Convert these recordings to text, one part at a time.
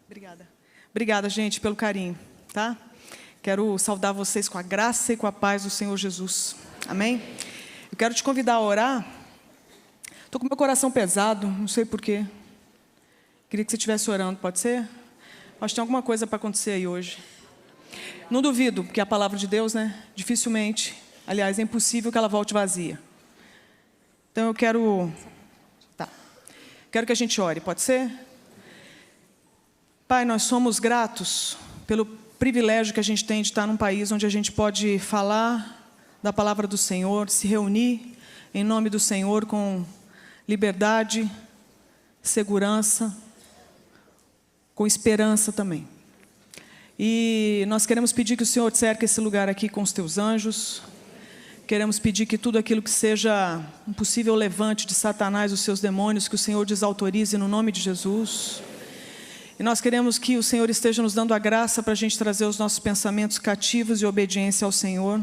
Obrigada. Obrigada, gente, pelo carinho, tá? Quero saudar vocês com a graça e com a paz do Senhor Jesus. Amém? Eu quero te convidar a orar. Estou com meu coração pesado, não sei porquê. Queria que você estivesse orando, pode ser? Acho que tem alguma coisa para acontecer aí hoje. Não duvido, porque a palavra de Deus, né? Dificilmente, aliás, é impossível que ela volte vazia. Então eu quero que a gente ore, pode ser? Pai, nós somos gratos pelo privilégio que a gente tem de estar num país onde a gente pode falar da palavra do Senhor, se reunir em nome do Senhor com liberdade, segurança, com esperança também. E nós queremos pedir que o Senhor cerque esse lugar aqui com os teus anjos. Queremos pedir que tudo aquilo que seja um possível levante de Satanás, os seus demônios, que o Senhor desautorize no nome de Jesus. E nós queremos que o Senhor esteja nos dando a graça para a gente trazer os nossos pensamentos cativos e obediência ao Senhor.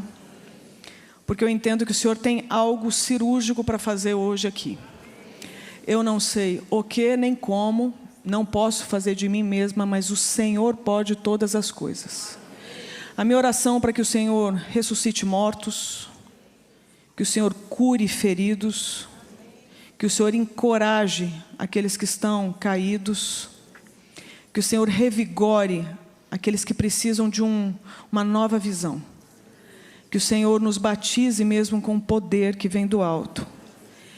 Porque eu entendo que o Senhor tem algo cirúrgico para fazer hoje aqui. Eu não sei o que nem como, não posso fazer de mim mesma, mas o Senhor pode todas as coisas. A minha oração para que o Senhor ressuscite mortos, que o Senhor cure feridos, que o Senhor encoraje aqueles que estão caídos, que o Senhor revigore aqueles que precisam de uma nova visão, que o Senhor nos batize mesmo com o poder que vem do alto,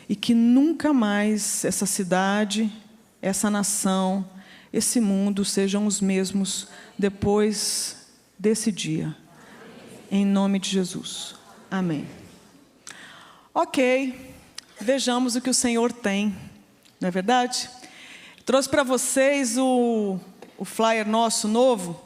e que nunca mais essa cidade, essa nação, esse mundo sejam os mesmos depois desse dia, em nome de Jesus, amém. Ok, vejamos o que o Senhor tem, não é verdade? Trouxe para vocês o flyer nosso novo,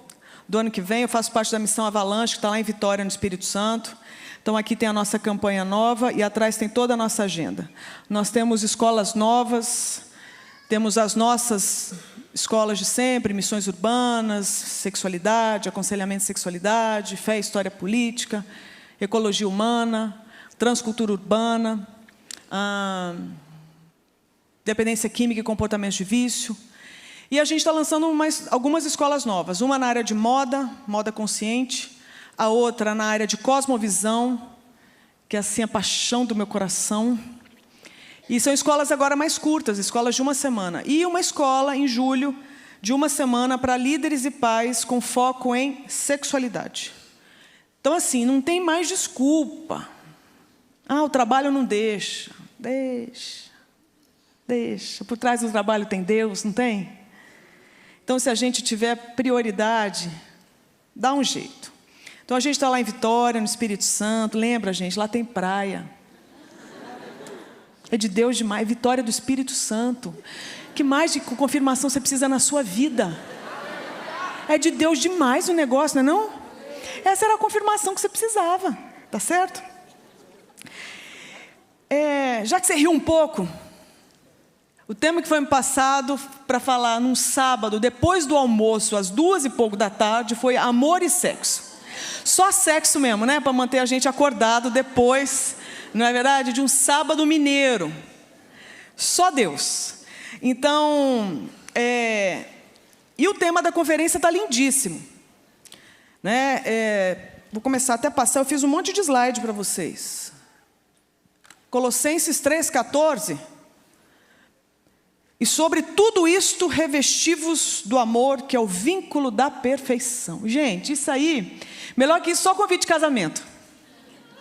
do ano que vem. Eu faço parte da Missão Avalanche, que está lá em Vitória, no Espírito Santo. Então aqui tem a nossa campanha nova e atrás tem toda a nossa agenda. Nós temos escolas novas, temos as nossas escolas de sempre, missões urbanas, sexualidade, aconselhamento de sexualidade, fé e história política, ecologia humana, transcultura urbana, dependência química e comportamentos de vício. E a gente está lançando algumas escolas novas. Uma na área de moda consciente. A outra na área de cosmovisão, que é assim a paixão do meu coração. E são escolas agora mais curtas, escolas de uma semana. E uma escola em julho, de uma semana, para líderes e pais com foco em sexualidade. Então assim, não tem mais desculpa. O trabalho não deixa. Deixa. Por trás do trabalho tem Deus, não tem? Então, se a gente tiver prioridade, dá um jeito. Então, a gente está lá em Vitória, no Espírito Santo. Lembra, gente? Lá tem praia. É de Deus demais. Vitória do Espírito Santo. Que mais de confirmação você precisa na sua vida? É de Deus demais o negócio, não é não? Essa era a confirmação que você precisava. Tá certo? Já que você riu um pouco, o tema que foi me passado para falar num sábado, depois do almoço, às 2h pouco da tarde, foi amor e sexo. Só sexo mesmo, né? Para manter a gente acordado depois, não é verdade? De um sábado mineiro. Só Deus. Então, e o tema da conferência está lindíssimo. Né? Vou começar até a passar, eu fiz um monte de slide para vocês. Colossenses 3,14. E sobre tudo isto revestivos do amor, que é o vínculo da perfeição. Gente, isso aí, melhor que isso, só convite de casamento.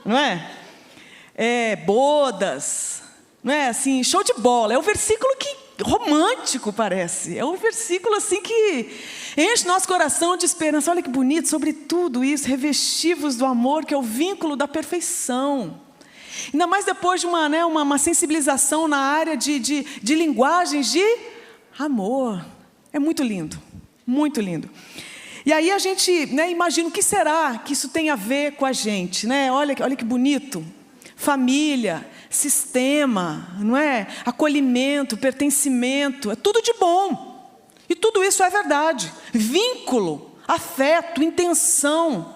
Não é? Bodas, não é? Assim, show de bola. É um versículo que romântico parece. É um versículo assim que enche nosso coração de esperança. Olha que bonito, sobre tudo isso, revestivos do amor, que é o vínculo da perfeição. Ainda mais depois de uma sensibilização na área de linguagens de amor. É muito lindo, muito lindo. E aí a gente imagina o que será que isso tem a ver com a gente. Né? Olha que bonito. Família, sistema, não é? Acolhimento, pertencimento, é tudo de bom. E tudo isso é verdade. Vínculo, afeto, intenção,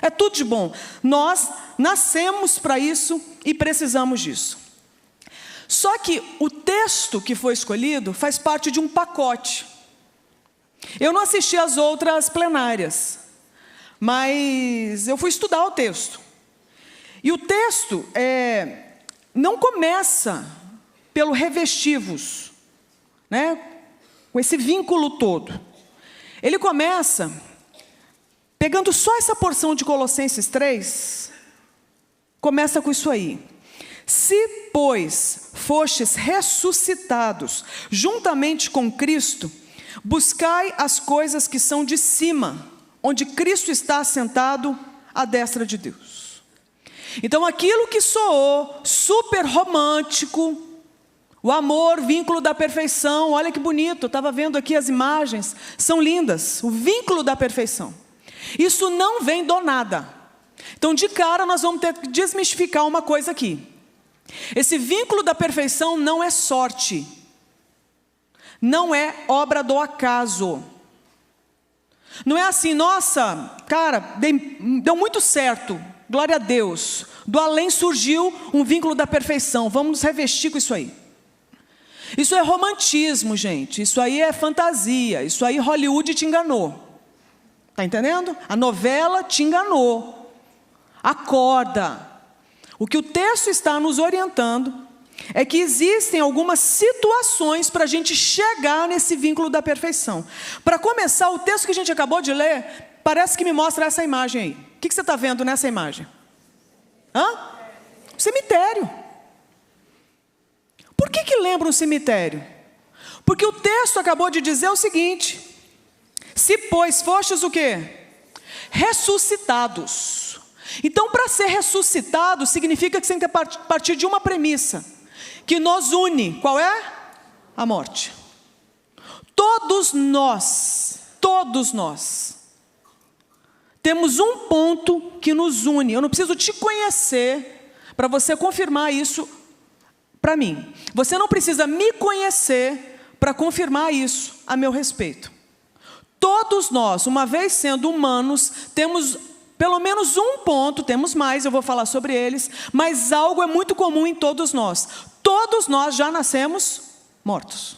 é tudo de bom. Nós nascemos para isso e precisamos disso. Só que o texto que foi escolhido faz parte de um pacote. Eu não assisti às outras plenárias, mas eu fui estudar o texto. E o texto não começa pelo revestivos, né? Com esse vínculo todo. Ele começa pegando só essa porção de Colossenses 3, começa com isso aí. Se, pois, fostes ressuscitados juntamente com Cristo, buscai as coisas que são de cima, onde Cristo está assentado à destra de Deus. Então, aquilo que soou super romântico, o amor, vínculo da perfeição, olha que bonito, eu estava vendo aqui as imagens, são lindas, o vínculo da perfeição. Isso não vem do nada. Então, de cara, nós vamos ter que desmistificar uma coisa aqui. Esse vínculo da perfeição não é sorte, não é obra do acaso. Não é assim, nossa, cara, deu muito certo, glória a Deus, do além surgiu um vínculo da perfeição, vamos nos revestir com isso aí. Isso é romantismo, gente, isso aí é fantasia, isso aí Hollywood te enganou. Está entendendo? A novela te enganou. Acorda. O que o texto está nos orientando é que existem algumas situações para a gente chegar nesse vínculo da perfeição. Para começar, o texto que a gente acabou de ler, parece que me mostra essa imagem aí. O que você está vendo nessa imagem? Um cemitério. Por que lembra um cemitério? Porque o texto acabou de dizer o seguinte: se, pois, fostes o quê? Ressuscitados. Então, para ser ressuscitado, significa que você tem que partir de uma premissa, que nos une. Qual é? A morte. Todos nós, temos um ponto que nos une. Eu não preciso te conhecer para você confirmar isso para mim. Você não precisa me conhecer para confirmar isso a meu respeito. Todos nós, uma vez sendo humanos, temos pelo menos um ponto, temos mais, eu vou falar sobre eles, mas algo é muito comum em todos nós. Todos nós já nascemos mortos,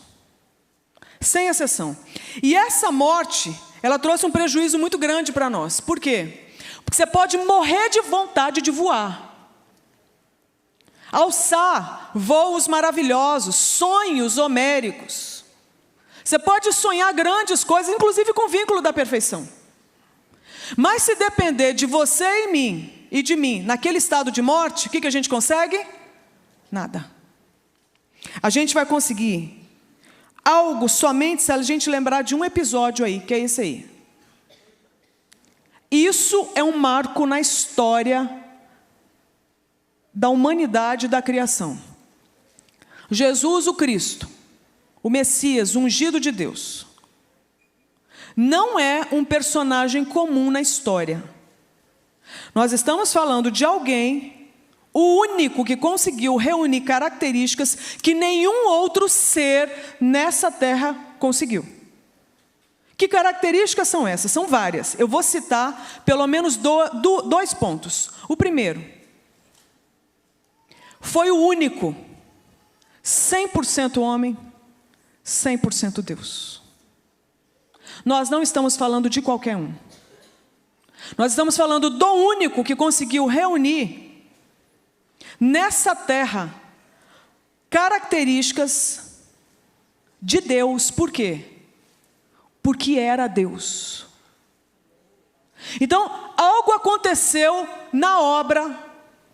sem exceção. E essa morte, ela trouxe um prejuízo muito grande para nós. Por quê? Porque você pode morrer de vontade de voar, alçar voos maravilhosos, sonhos homéricos. Você pode sonhar grandes coisas, inclusive com vínculo da perfeição. Mas se depender de você e de mim, naquele estado de morte, o que a gente consegue? Nada. A gente vai conseguir algo somente se a gente lembrar de um episódio aí, que é esse aí. Isso é um marco na história da humanidade e da criação. Jesus, o Cristo, o Messias, o ungido de Deus, não é um personagem comum na história. Nós estamos falando de alguém, o único que conseguiu reunir características que nenhum outro ser nessa terra conseguiu. Que características são essas? São várias. Eu vou citar pelo menos dois pontos. O primeiro, foi o único, 100% homem, 100% Deus. Nós não estamos falando de qualquer um. Nós estamos falando do único que conseguiu reunir nessa terra características de Deus. Por quê? Porque era Deus. Então, algo aconteceu na obra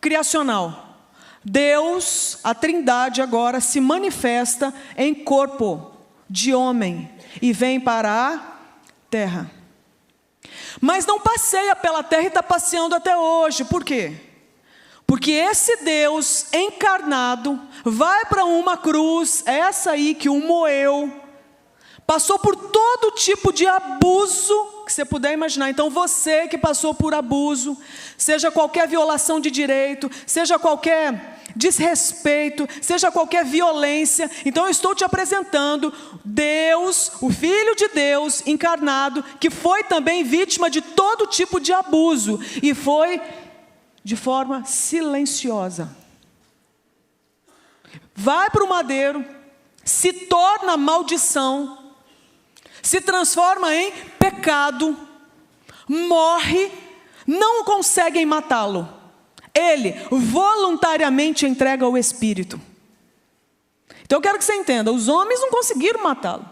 criacional. Deus, a Trindade agora se manifesta em corpo de homem e vem para a terra. Mas não passeia pela terra e está passeando até hoje. Por quê? Porque esse Deus encarnado vai para uma cruz, essa aí que o moeu, passou por todo tipo de abuso que você puder imaginar. Então você que passou por abuso, seja qualquer violação de direito, seja qualquer desrespeito, seja qualquer violência, então eu estou te apresentando Deus, o Filho de Deus encarnado, que foi também vítima de todo tipo de abuso, e foi de forma silenciosa. Vai para o madeiro, se torna maldição, se transforma em pecado, morre, não conseguem matá-lo. Ele voluntariamente entrega o Espírito. Então eu quero que você entenda, os homens não conseguiram matá-lo.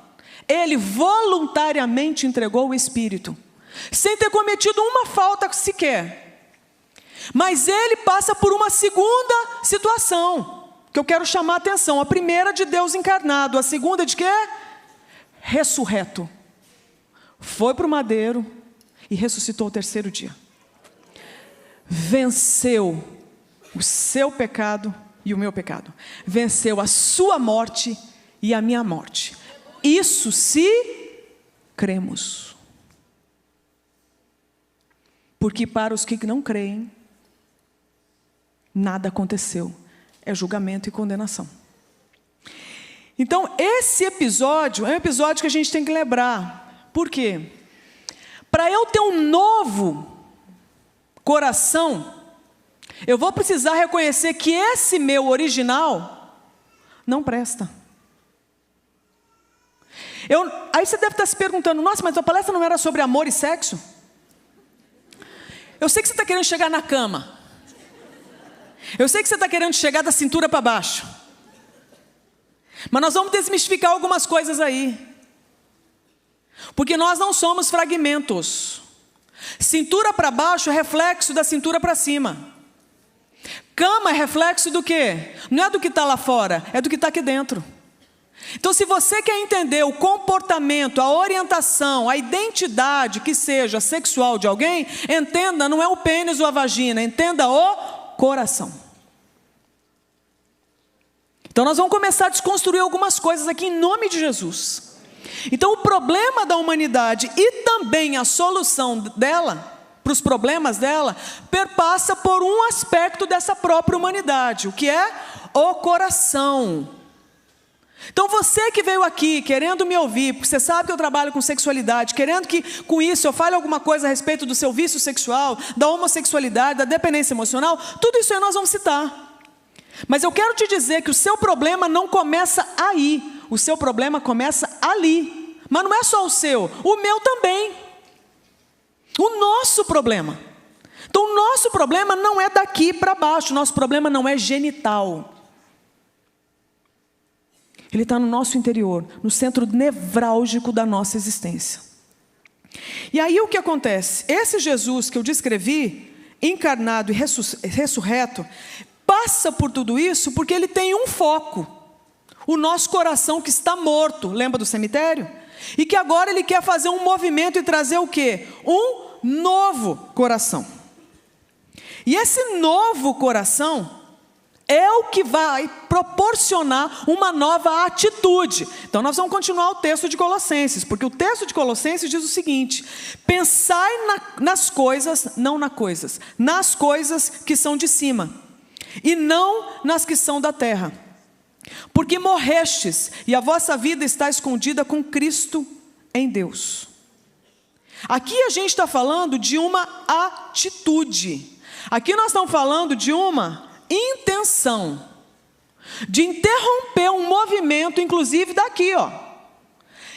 Ele voluntariamente entregou o Espírito, sem ter cometido uma falta sequer. Mas ele passa por uma segunda situação, que eu quero chamar a atenção. A primeira de Deus encarnado, a segunda de quê? Ressurreto. Foi para o madeiro e ressuscitou ao terceiro dia. Venceu o seu pecado e o meu pecado. Venceu a sua morte e a minha morte. Isso se cremos. Porque para os que não creem, nada aconteceu. É julgamento e condenação. Então, esse episódio é um episódio que a gente tem que lembrar. Por quê? Para eu ter um novo coração, eu vou precisar reconhecer que esse meu original não presta. Aí você deve estar se perguntando, nossa, mas a palestra não era sobre amor e sexo? Eu sei que você está querendo chegar na cama. Eu sei que você está querendo chegar da cintura para baixo. Mas nós vamos desmistificar algumas coisas aí. Porque nós não somos fragmentos. Cintura para baixo é reflexo da cintura para cima. Cama é reflexo do quê? Não é do que está lá fora, é do que está aqui dentro. Então, se você quer entender o comportamento, a orientação, a identidade que seja sexual de alguém, entenda, não é o pênis ou a vagina, entenda o coração. Então, nós vamos começar a desconstruir algumas coisas aqui em nome de Jesus. Então, o problema da humanidade e também a solução dela, para os problemas dela, perpassa por um aspecto dessa própria humanidade, o que é o coração. Então você que veio aqui querendo me ouvir, porque você sabe que eu trabalho com sexualidade, querendo que com isso eu fale alguma coisa a respeito do seu vício sexual, da homossexualidade, da dependência emocional, tudo isso aí nós vamos citar. Mas eu quero te dizer que o seu problema não começa aí, o seu problema começa ali. Mas não é só o seu, o meu também. O nosso problema. Então o nosso problema não é daqui para baixo, o nosso problema não é genital. Ele está no nosso interior, no centro nevrálgico da nossa existência. E aí o que acontece? Esse Jesus que eu descrevi, encarnado e ressurreto, passa por tudo isso porque ele tem um foco. O nosso coração que está morto, lembra do cemitério? E que agora ele quer fazer um movimento e trazer o quê? Um novo coração. E esse novo coração é o que vai proporcionar uma nova atitude. Então nós vamos continuar o texto de Colossenses, porque o texto de Colossenses diz o seguinte: pensai nas coisas, não nas coisas, nas coisas que são de cima, e não nas que são da terra. Porque morrestes, e a vossa vida está escondida com Cristo em Deus. Aqui a gente está falando de uma atitude. Aqui nós estamos falando de uma intenção de interromper um movimento, inclusive daqui, ó.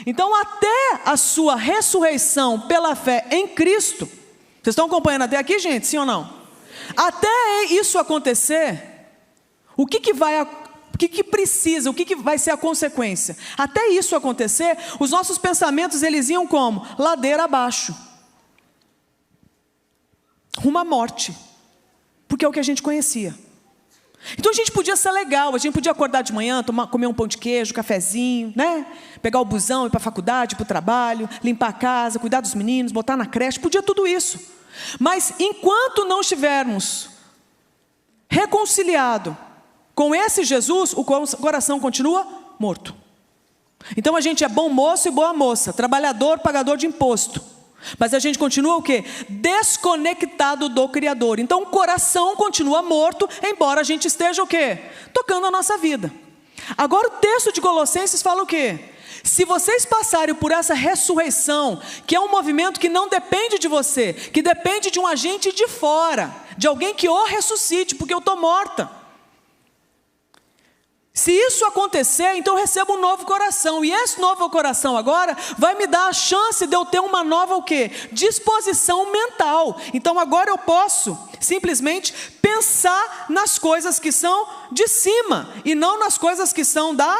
Então, até a sua ressurreição pela fé em Cristo, vocês estão acompanhando até aqui, gente? Sim ou não? Até isso acontecer, o que precisa, o que vai ser a consequência? Até isso acontecer, os nossos pensamentos, eles iam como? Ladeira abaixo, rumo à morte, porque é o que a gente conhecia. Então a gente podia ser legal, a gente podia acordar de manhã, comer um pão de queijo, cafezinho, né? Pegar o busão, ir para a faculdade, ir para o trabalho, limpar a casa, cuidar dos meninos, botar na creche, podia tudo isso. Mas enquanto não estivermos reconciliados com esse Jesus, o coração continua morto. Então a gente é bom moço e boa moça, trabalhador, pagador de imposto. Mas a gente continua o quê? Desconectado do Criador. Então o coração continua morto, embora a gente esteja o quê? Tocando a nossa vida. Agora o texto de Colossenses fala o quê? Se vocês passarem por essa ressurreição, que é um movimento que não depende de você, que depende de um agente de fora, de alguém que o ressuscite, porque eu estou morta. Se isso acontecer, então eu recebo um novo coração. E esse novo coração agora vai me dar a chance de eu ter uma nova o quê? Disposição mental. Então agora eu posso simplesmente pensar nas coisas que são de cima e não nas coisas que são da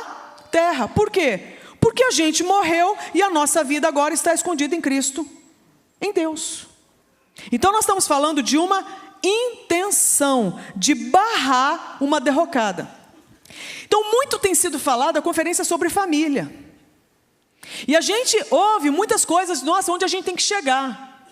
terra. Por quê? Porque a gente morreu e a nossa vida agora está escondida em Cristo, em Deus. Então nós estamos falando de uma intenção de barrar uma derrocada. Então muito tem sido falado a conferência sobre família. E a gente ouve muitas coisas, nossa, onde a gente tem que chegar.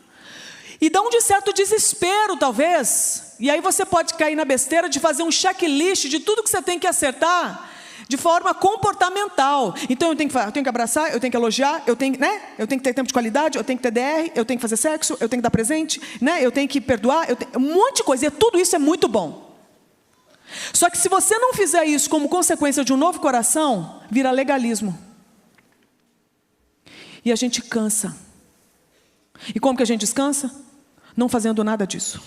E dá um de certo desespero talvez. E aí você pode cair na besteira de fazer um checklist de tudo que você tem que acertar de forma comportamental. Então eu tenho que abraçar, eu tenho que elogiar, eu tenho que ter tempo de qualidade, eu tenho que ter DR, eu tenho que fazer sexo, eu tenho que dar presente, eu tenho que perdoar, um monte de coisa. E tudo isso é muito bom. Só que se você não fizer isso como consequência de um novo coração, vira legalismo. E a gente cansa. E como que a gente descansa? Não fazendo nada disso.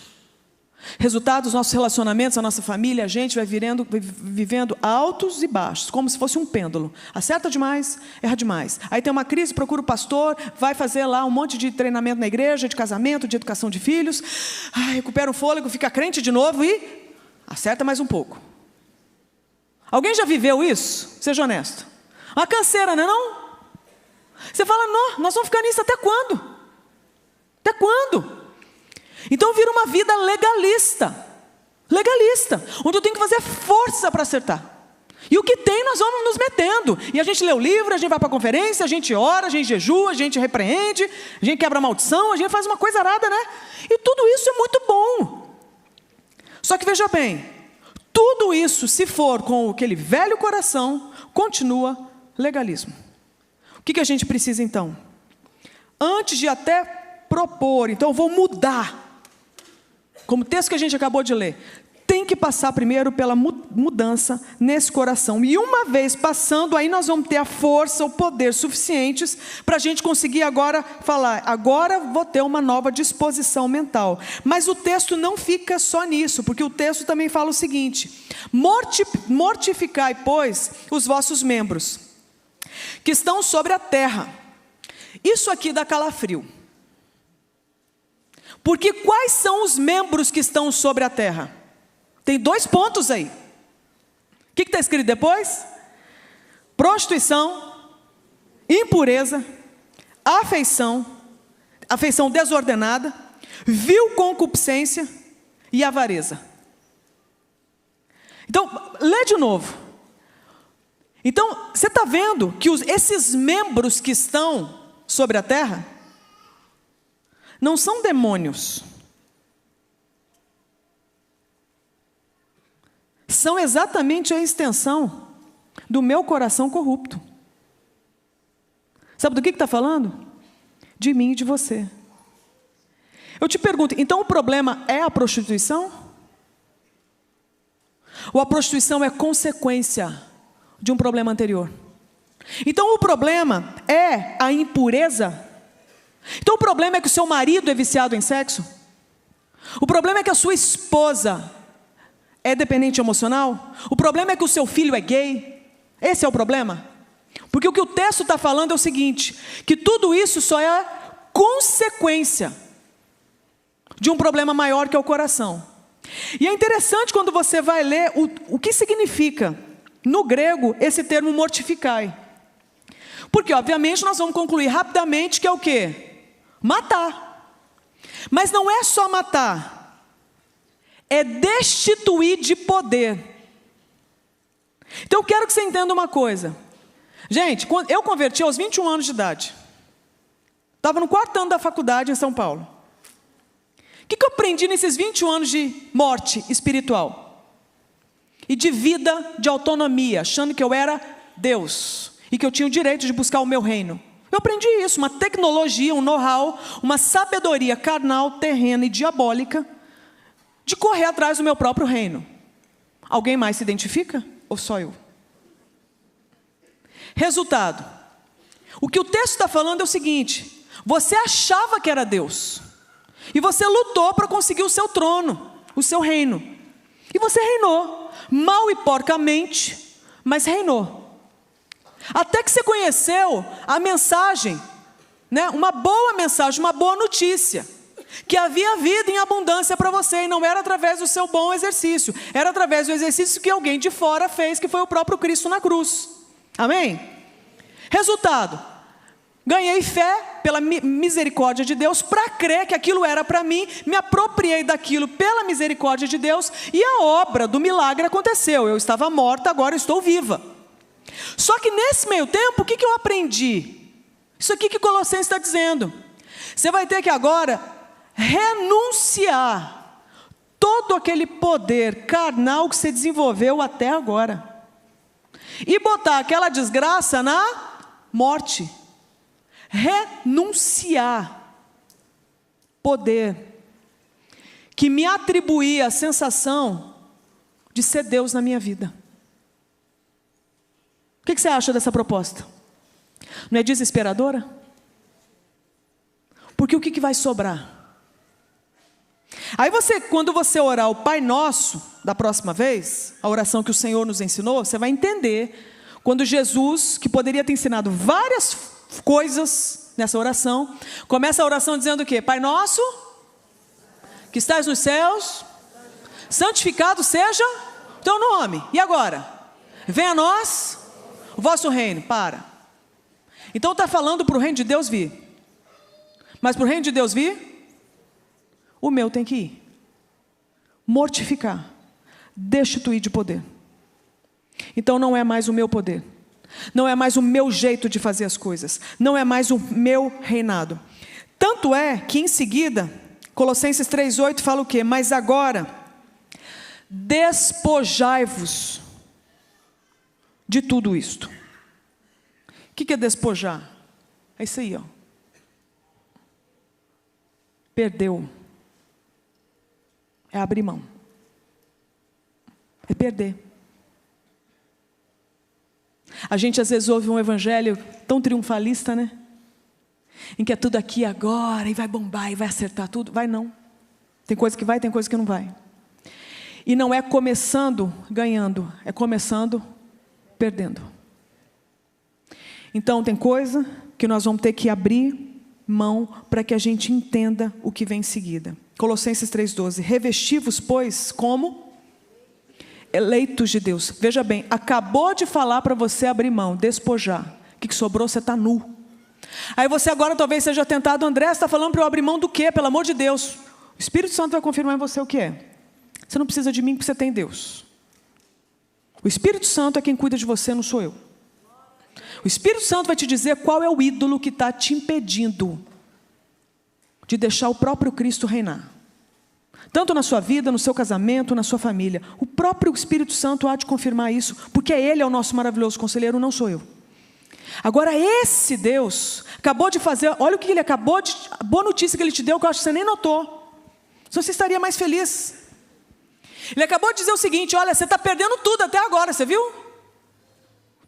Resultado, os nossos relacionamentos, a nossa família, a gente vai vivendo altos e baixos, como se fosse um pêndulo. Acerta demais, erra demais. Aí tem uma crise, procura o pastor, vai fazer lá um monte de treinamento na igreja, de casamento, de educação de filhos. Recupera o fôlego, fica crente de novo e acerta mais um pouco. Alguém já viveu isso? Seja honesto. Uma canseira, não é não? Você fala, não, nós vamos ficar nisso até quando? Até quando? Então vira uma vida legalista. Legalista. Onde eu tenho que fazer força para acertar. E o que tem nós vamos nos metendo. E a gente lê o livro, a gente vai para a conferência, a gente ora, a gente jejua, a gente repreende, a gente quebra a maldição, a gente faz uma coisa arada, né? E tudo isso é muito bom. Só que veja bem, tudo isso, se for com aquele velho coração, continua legalismo. O que a gente precisa então? Antes de até propor, então eu vou mudar, como o texto que a gente acabou de ler, tem que passar primeiro pela mudança nesse coração. E uma vez passando, aí nós vamos ter a força, o poder suficientes para a gente conseguir agora falar, agora vou ter uma nova disposição mental. Mas o texto não fica só nisso, porque o texto também fala o seguinte: mortificai, pois, os vossos membros, que estão sobre a terra. Isso aqui dá calafrio. Porque quais são os membros que estão sobre a terra? Tem 2 pontos aí. O que está escrito depois? Prostituição, impureza, afeição desordenada, vil concupiscência e avareza. Então, lê de novo. Então, você está vendo que esses membros que estão sobre a terra não são demônios. São exatamente a extensão do meu coração corrupto. Sabe do que está falando? De mim e de você. Eu te pergunto, então o problema é a prostituição? Ou a prostituição é consequência de um problema anterior? Então o problema é a impureza? Então o problema é que o seu marido é viciado em sexo? O problema é que a sua esposa é dependente emocional? O problema é que o seu filho é gay? Esse é o problema? Porque o que o texto está falando é o seguinte, que tudo isso só é consequência de um problema maior que é o coração. E é interessante quando você vai ler o que significa, no grego, esse termo mortificai. Porque, obviamente, nós vamos concluir rapidamente que é o quê? Matar. Mas não é só matar. É destituir de poder. Então eu quero que você entenda uma coisa. Gente, eu converti aos 21 anos de idade. Estava no 4º ano da faculdade em São Paulo. O que eu aprendi nesses 21 anos de morte espiritual? E de vida de autonomia, achando que eu era Deus. E que eu tinha o direito de buscar o meu reino. Eu aprendi isso, uma tecnologia, um know-how, uma sabedoria carnal, terrena e diabólica, de correr atrás do meu próprio reino. Alguém mais se identifica? Ou só eu? Resultado. O que o texto está falando é o seguinte: você achava que era Deus. E você lutou para conseguir o seu trono, o seu reino. E você reinou, mal e porcamente, mas reinou. Até que você conheceu a mensagem, né? Uma boa mensagem, uma boa notícia, que havia vida em abundância para você, e não era através do seu bom exercício, era através do exercício que alguém de fora fez, que foi o próprio Cristo na cruz. Amém? Resultado: ganhei fé pela misericórdia de Deus, para crer que aquilo era para mim, me apropriei daquilo pela misericórdia de Deus, e a obra do milagre aconteceu. Eu estava morta, agora estou viva. Só que nesse meio tempo, o que eu aprendi? Isso aqui que Colossenses está dizendo: você vai ter que agora renunciar todo aquele poder carnal que você desenvolveu até agora, e botar aquela desgraça na morte. Renunciar poder que me atribuía a sensação de ser Deus na minha vida. O que você acha dessa proposta? Não é desesperadora? Porque o que vai sobrar? Aí quando você orar o Pai Nosso, da próxima vez, a oração que o Senhor nos ensinou, você vai entender, quando Jesus, que poderia ter ensinado várias coisas nessa oração, começa a oração dizendo o quê? Pai Nosso, que estás nos céus, santificado seja o teu nome. E agora? Venha a nós o vosso reino. Então está falando para o reino de Deus vir. Mas para o reino de Deus vir, o meu tem que ir. Mortificar, destituir de poder. Então não é mais o meu poder, não é mais o meu jeito de fazer as coisas, não é mais o meu reinado. Tanto é que em seguida, Colossenses 3,8 fala o quê? Mas agora, despojai-vos de tudo isto. O que é despojar? É isso aí, ó. Perdeu. É abrir mão. É perder. A gente às vezes ouve um evangelho tão triunfalista, né? Em que é tudo aqui agora, e vai bombar, e vai acertar tudo. Vai não. Tem coisa que vai, tem coisa que não vai. E não é começando ganhando, é começando perdendo. Então tem coisa que nós vamos ter que abrir mão para que a gente entenda o que vem em seguida. Colossenses 3,12. Revesti-vos, pois, como eleitos de Deus. Veja bem, acabou de falar para você abrir mão, despojar. O que sobrou? Você está nu. Aí você agora talvez seja tentado: André, você está falando para eu abrir mão do quê? Pelo amor de Deus. O Espírito Santo vai confirmar em você o que é. Você não precisa de mim porque você tem Deus. O Espírito Santo é quem cuida de você, não sou eu. O Espírito Santo vai te dizer qual é o ídolo que está te impedindo de deixar o próprio Cristo reinar. Tanto na sua vida, no seu casamento, na sua família. O próprio Espírito Santo há de confirmar isso, porque Ele é o nosso maravilhoso conselheiro, não sou eu. Agora esse Deus acabou de fazer, olha o que Ele acabou de, a boa notícia que Ele te deu, que eu acho que você nem notou. Senão você estaria mais feliz. Ele acabou de dizer o seguinte: olha, você está perdendo tudo até agora, você viu?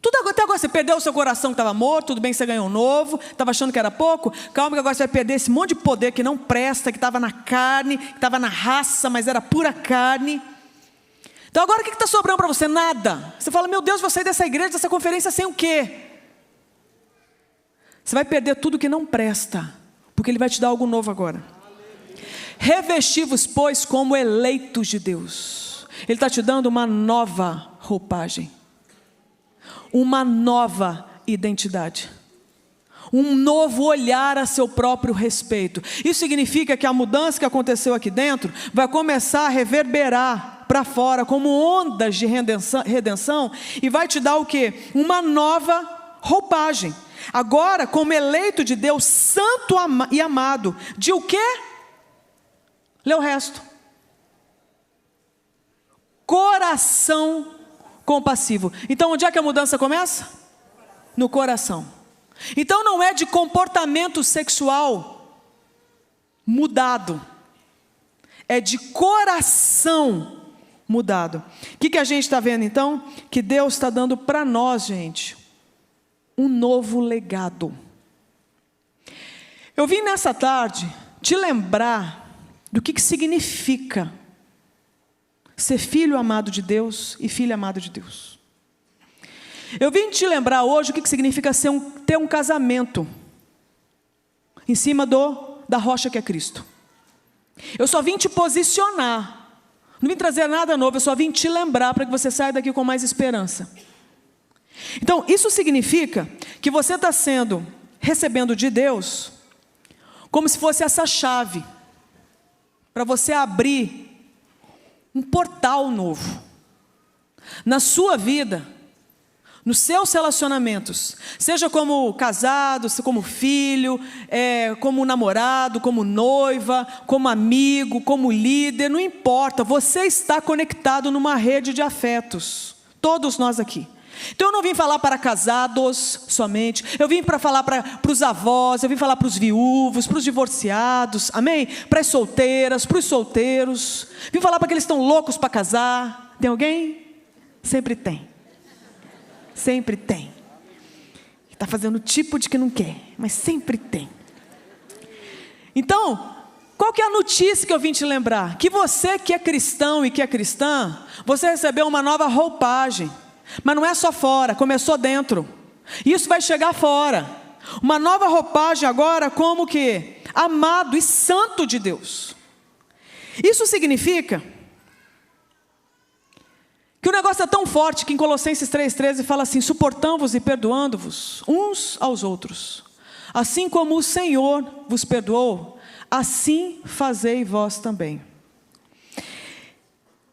Tudo até agora, você perdeu o seu coração que estava morto, tudo bem que você ganhou um novo, estava achando que era pouco, calma que agora você vai perder esse monte de poder que não presta, que estava na carne, que estava na raça, mas era pura carne. Então agora o que está sobrando para você? Nada. Você fala: meu Deus, vou sair dessa igreja, dessa conferência sem o quê? Você vai perder tudo que não presta, porque Ele vai te dar algo novo agora. Revesti-vos, pois, como eleitos de Deus. Ele está te dando uma nova roupagem, uma nova identidade, um novo olhar a seu próprio respeito. Isso significa que a mudança que aconteceu aqui dentro vai começar a reverberar para fora como ondas de redenção, e vai te dar o quê? Uma nova roupagem. Agora, como eleito de Deus, santo e amado, de o quê? Lê o resto. Coração compassivo. Então onde é que a mudança começa? No coração. Então não é de comportamento sexual mudado, é de coração mudado. O que a gente está vendo então? Que Deus está dando para nós, gente, um novo legado. Eu vim nessa tarde te lembrar do que significa ser filho amado de Deus e filha amada de Deus. Eu vim te lembrar hoje o que significa ter um casamento em cima da rocha que é Cristo. Eu só vim te posicionar, não vim trazer nada novo, eu só vim te lembrar para que você saia daqui com mais esperança. Então, isso significa que você está recebendo de Deus, como se fosse essa chave, para você abrir um portal novo, na sua vida, nos seus relacionamentos, seja como casado, como filho, como namorado, como noiva, como amigo, como líder, não importa, você está conectado numa rede de afetos, todos nós aqui. Então eu não vim falar para casados somente, eu vim para falar para os avós, eu vim falar para os viúvos, para os divorciados, amém? Para as solteiras, para os solteiros, vim falar para aqueles que estão loucos para casar. Tem alguém? Sempre tem. Sempre tem. Está fazendo tipo de que não quer, mas sempre tem. Então, qual que é a notícia que eu vim te lembrar? Que você que é cristão e que é cristã, você recebeu uma nova roupagem. Mas não é só fora, começou dentro. Isso vai chegar fora. Uma nova roupagem agora como que? Amado e santo de Deus. Isso significa que o negócio é tão forte que em Colossenses 3,13 fala assim: suportando-vos e perdoando-vos uns aos outros, assim como o Senhor vos perdoou, assim fazei vós também.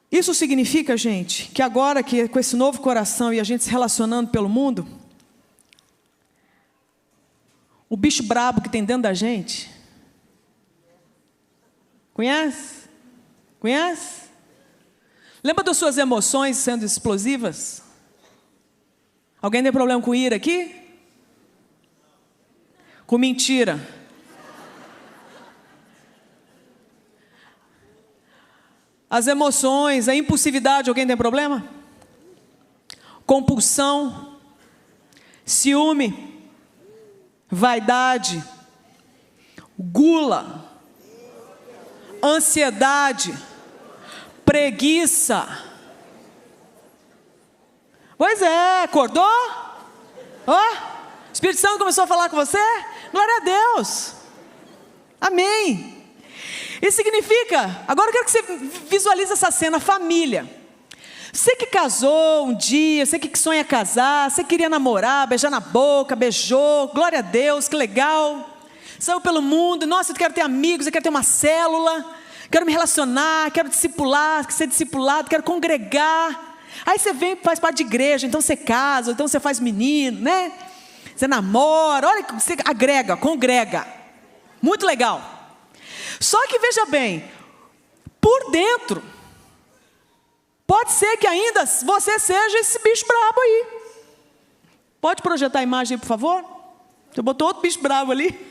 Isso significa, gente, que agora que com esse novo coração e a gente se relacionando pelo mundo, o bicho brabo que tem dentro da gente, conhece? Conhece? Lembra das suas emoções sendo explosivas? Alguém tem problema com ira aqui? Com mentira? As emoções, a impulsividade, alguém tem problema? Compulsão, ciúme, vaidade, gula, ansiedade, preguiça. Pois é, acordou? Ó, o Espírito Santo começou a falar com você? Glória a Deus. Amém. Isso significa, agora eu quero que você visualize essa cena, família. Você que casou um dia, você que sonha casar, você queria namorar, beijar na boca, beijou, glória a Deus, que legal. Saiu pelo mundo, nossa, eu quero ter amigos, eu quero ter uma célula, quero me relacionar, quero discipular, ser discipulado, quero congregar. Aí você vem, faz parte de igreja, então você casa, então você faz menino, né? Você namora, olha, você agrega, congrega. Muito legal. Só que veja bem, por dentro, pode ser que ainda você seja esse bicho brabo aí. Pode projetar a imagem aí, por favor? Você botou outro bicho brabo ali.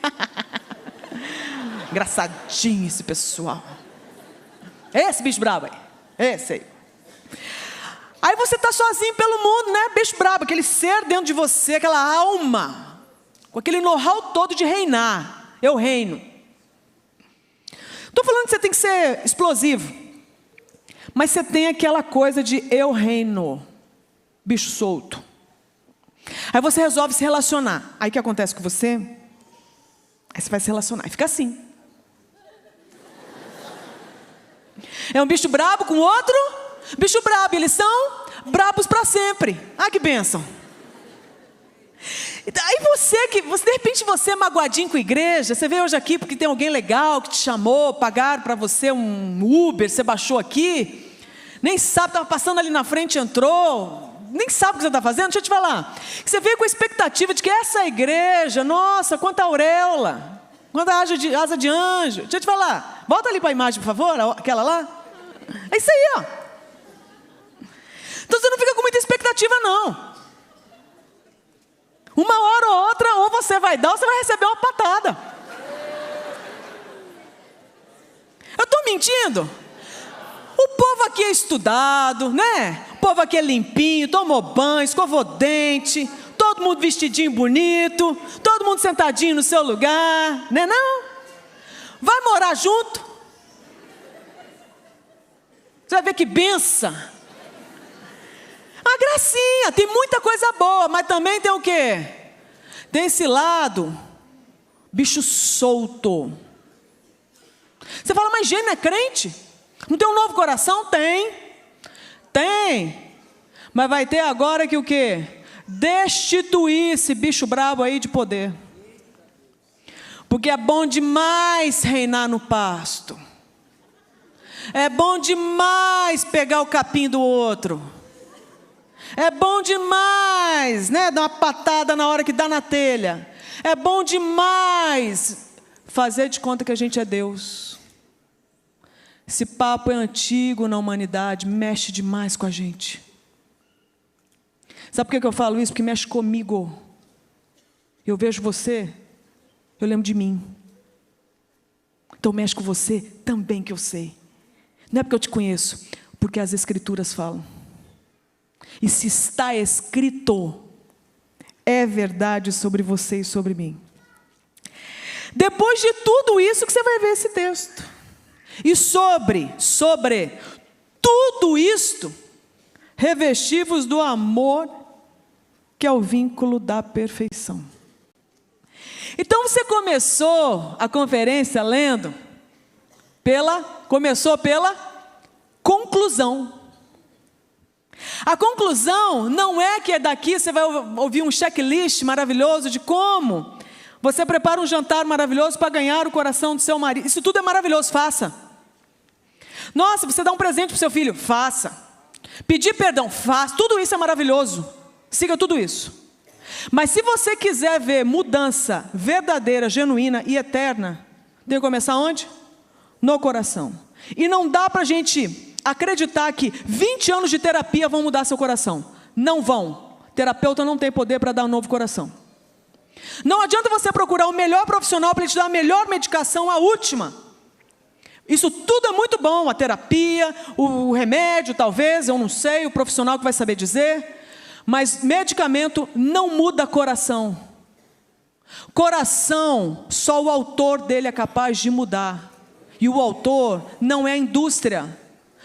Engraçadinho esse pessoal. Esse bicho brabo aí. Esse aí. Aí você está sozinho pelo mundo, né? Bicho brabo, aquele ser dentro de você, aquela alma, com aquele know-how todo de reinar. Eu reino. Estou falando que você tem que ser explosivo, mas você tem aquela coisa de eu reino, bicho solto. Aí você resolve se relacionar. Aí o que acontece com você? Aí você vai se relacionar e fica assim. É um bicho brabo com outro bicho brabo, eles são brabos para sempre. Ah, que bênção. Aí de repente você é magoadinho com a igreja, você veio hoje aqui porque tem alguém legal que te chamou, pagaram para você um Uber, você baixou aqui, nem sabe, estava passando ali na frente, entrou, nem sabe o que você está fazendo. Deixa eu te falar, você veio com a expectativa de que essa igreja, nossa, quanta auréola, quanta asa de anjo. Deixa eu te falar, volta ali para a imagem, por favor, aquela lá. É isso aí, ó. Então você não fica com muita expectativa, não. Uma hora ou outra, ou você vai dar, ou você vai receber uma patada. Eu estou mentindo? O povo aqui é estudado, né? O povo aqui é limpinho, tomou banho, escovou dente, todo mundo vestidinho bonito, todo mundo sentadinho no seu lugar, né não? Vai morar junto. Você vai ver que benção. gracinha, tem muita coisa boa, mas também tem o quê? Tem esse lado, bicho solto. Você fala, mas Gênio é crente? Não tem um novo coração? Tem. Mas vai ter agora que o quê? Destituir esse bicho brabo aí de poder. Porque é bom demais reinar no pasto. É bom demais pegar o capim do outro. É bom demais, né, dar uma patada na hora que dá na telha. É bom demais fazer de conta que a gente é Deus. Esse papo é antigo na humanidade, mexe demais com a gente. Sabe por que eu falo isso? Porque mexe comigo. Eu vejo você, eu lembro de mim. Então mexe com você também, que eu sei. Não é porque eu te conheço, porque as Escrituras falam. E se está escrito, é verdade sobre você e sobre mim. Depois de tudo isso que você vai ver esse texto. E sobre tudo isto, revesti-vos do amor, que é o vínculo da perfeição. Então você começou a conferência lendo começou pela conclusão. A conclusão não é que daqui você vai ouvir um checklist maravilhoso de como você prepara um jantar maravilhoso para ganhar o coração do seu marido. Isso tudo é maravilhoso, faça. Nossa, você dá um presente para o seu filho, faça. Pedir perdão, faça. Tudo isso é maravilhoso. Siga tudo isso. Mas se você quiser ver mudança verdadeira, genuína e eterna, tem que começar onde? No coração. E não dá para a gente acreditar que 20 anos de terapia vão mudar seu coração. Não vão. Terapeuta não tem poder para dar um novo coração. Não adianta você procurar o melhor profissional para ele te dar a melhor medicação, a última. Isso tudo é muito bom, a terapia, o remédio talvez, eu não sei, o profissional que vai saber dizer. Mas medicamento não muda coração. Coração, só o autor dele é capaz de mudar. E o autor não é a indústria,